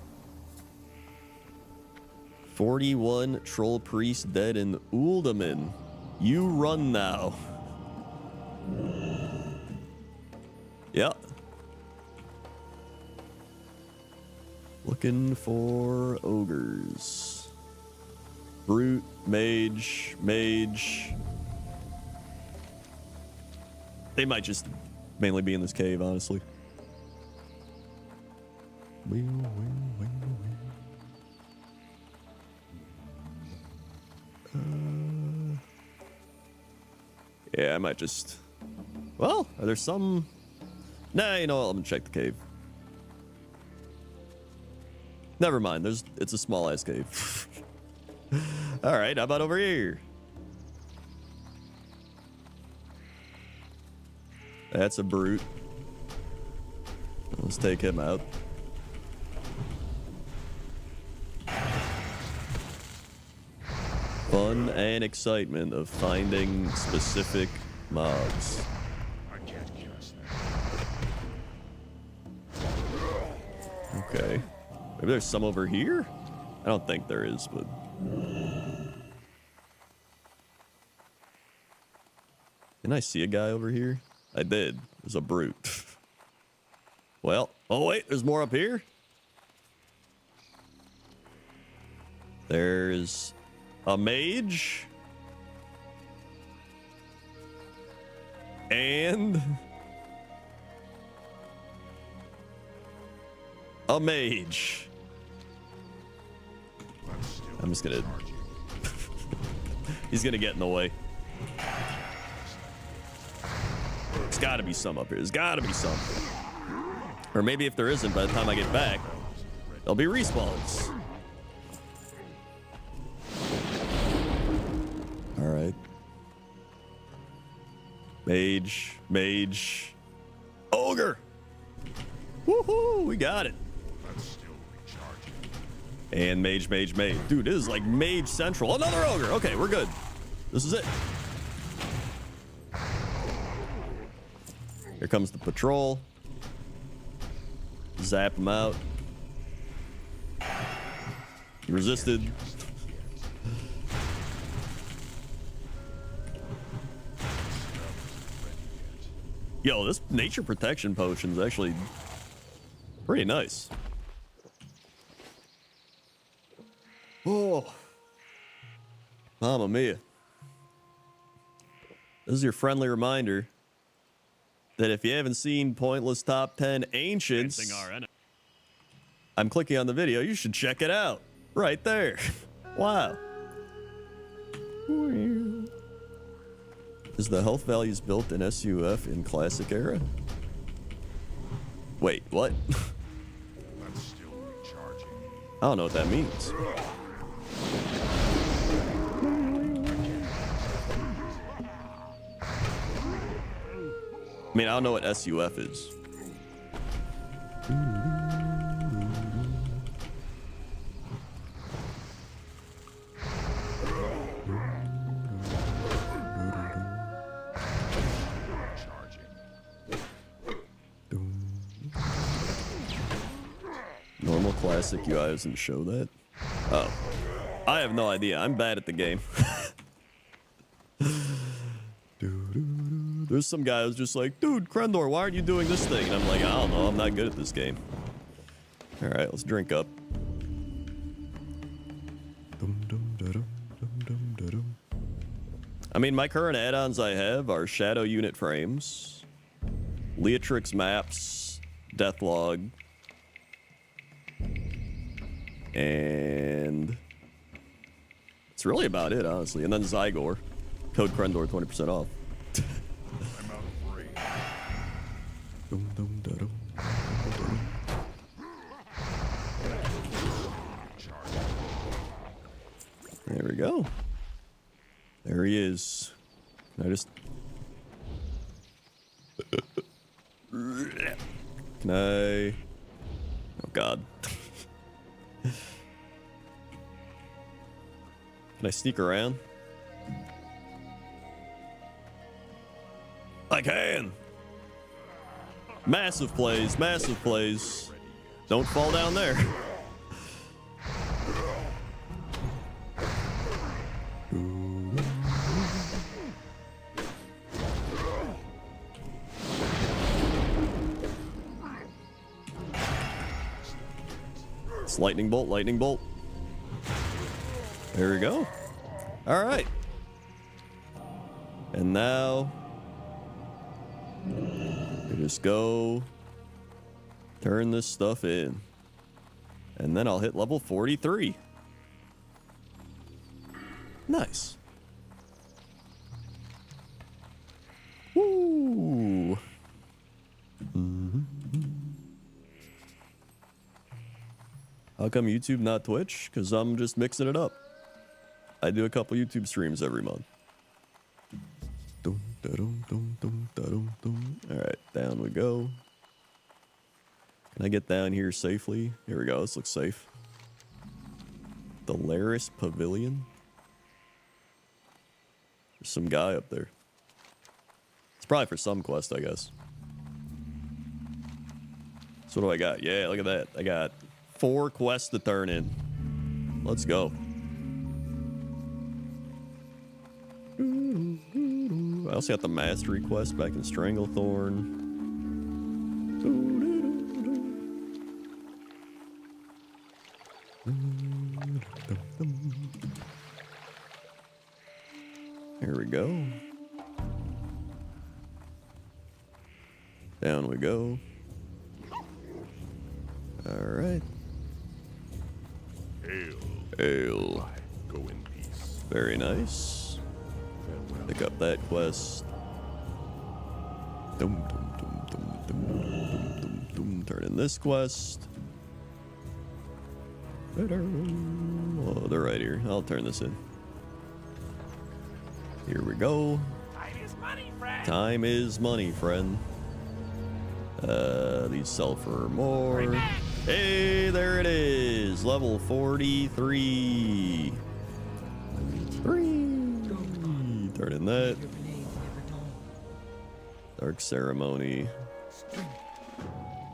41 troll priest dead in Uldaman. You run now. Yeah. Looking for ogres. Brute, mage. They might just mainly be in this cave, honestly. Yeah, I might just... Well, are there some... Nah, you know what? Let me check the cave. Never mind. It's a small-ass cave. All right, how about over here? That's a brute. Let's take him out. Fun and excitement of finding specific mobs. I can't cast that. Okay. Maybe there's some over here? I don't think there is, but... Didn't I see a guy over here? I did. There's a brute. Well, oh wait, there's more up here? There's a mage. And... a mage. I'm just gonna... He's gonna get in the way. There's gotta be some up here. There's gotta be some. Or maybe if there isn't, by the time I get back, there'll be respawns. Alright. Mage. Ogre! Woohoo! We got it. That's still recharging. And mage. Dude, this is like mage central. Another ogre! Okay, we're good. This is it. Here comes the patrol. Zap him out. He resisted. Yo, this nature protection potion is actually pretty nice. Oh. Mamma mia. This is your friendly reminder that if you haven't seen Pointless Top 10 Ancients, I'm clicking on the video, you should check it out. Right there. Wow. Is the health values built in SUF in classic era? Wait, what? That's still recharging. I don't know what that means. I mean, I don't know what SUF is. Normal classic UI doesn't show that. Oh. I have no idea. I'm bad at the game. There's some guy who's just like, dude, Krendor, why aren't you doing this thing? And I'm like, I don't know. I'm not good at this game. All right, let's drink up. I mean, my current add-ons I have are Shadow Unit Frames, Leatrix Maps, Deathlog, and it's really about it, honestly. And then Zygor. Code Krendor, 20% off. I'm out of range. There we go. There he is. Can I just... Can I... Oh, God. Can I sneak around? I can! Massive plays, massive plays. Don't fall down there. It's lightning bolt, lightning bolt. There we go. All right. And now we just go turn this stuff in. And then I'll hit level 43. Nice. Woo. How come YouTube, not Twitch? Because I'm just mixing it up. I do a couple YouTube streams every month. Alright, down we go. Can I get down here safely? Here we go, this looks safe. The Laris Pavilion. There's some guy up there. It's probably for some quest, I guess. So what do I got? Yeah, look at that. I got 4 quests to turn in. Let's go. I also got the mastery quest back in Stranglethorn. Here we go. Down we go. All right. Hail. Ale. Go in peace. Very nice. Farewell. Pick up that quest. Dum, dum, dum, dum, dum, dum, dum, dum. Turn in this quest. Oh, they're right here. I'll turn this in. Here we go. Time is money, friend. Time is money, friend. These sell for more. Hey, there it is. Level 43. Turn in that. Dark Ceremony.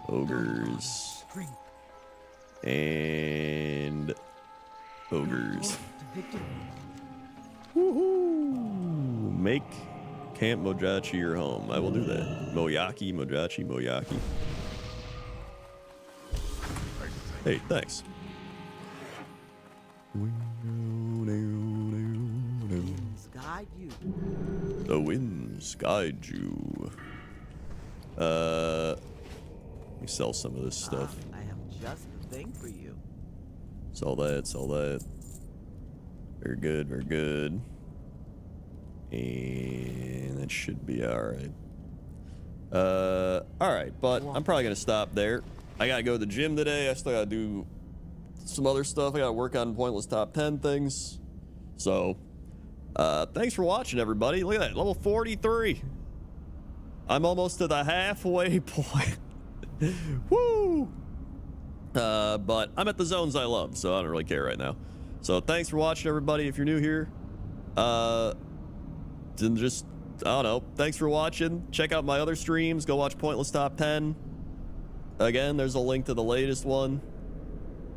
Ogres. And ogres. Woohoo! Make Camp Mojachi your home. I will do that. Moyaki, Mojachi, Moyaki. Hey, thanks. Guide you. The winds guide you. Let me sell some of this stuff. I have just the thing for you. Sell that, sell that. Very good, very good. And that should be alright. Alright, but I'm probably gonna stop there. I gotta go to the gym today. I still gotta do some other stuff. I gotta work on pointless top 10 things. So, thanks for watching, everybody. Look at that, level 43. I'm almost to the halfway point. Woo! But I'm at the zones I love, so I don't really care right now. So thanks for watching, everybody. If you're new here, then just, I don't know, thanks for watching. Check out my other streams. Go watch Pointless Top 10. Again, there's a link to the latest one.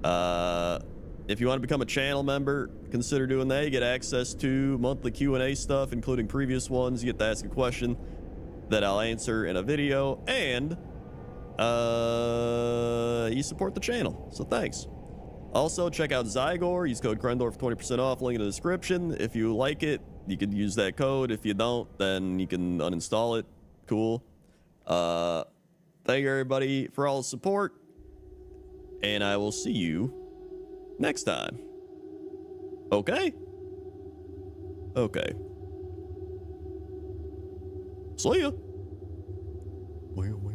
If you want to become a channel member, consider doing that. You get access to monthly Q&A stuff, including previous ones. You get to ask a question that I'll answer in a video, and you support the channel, so thanks. Also, check out Zygor. Use code Krendor for 20% off. Link in the description. If you like it, you can use that code. If you don't, then you can uninstall it. Cool. Thank you, everybody, for all the support, and I will see you next time. Okay? Okay. See ya. Well.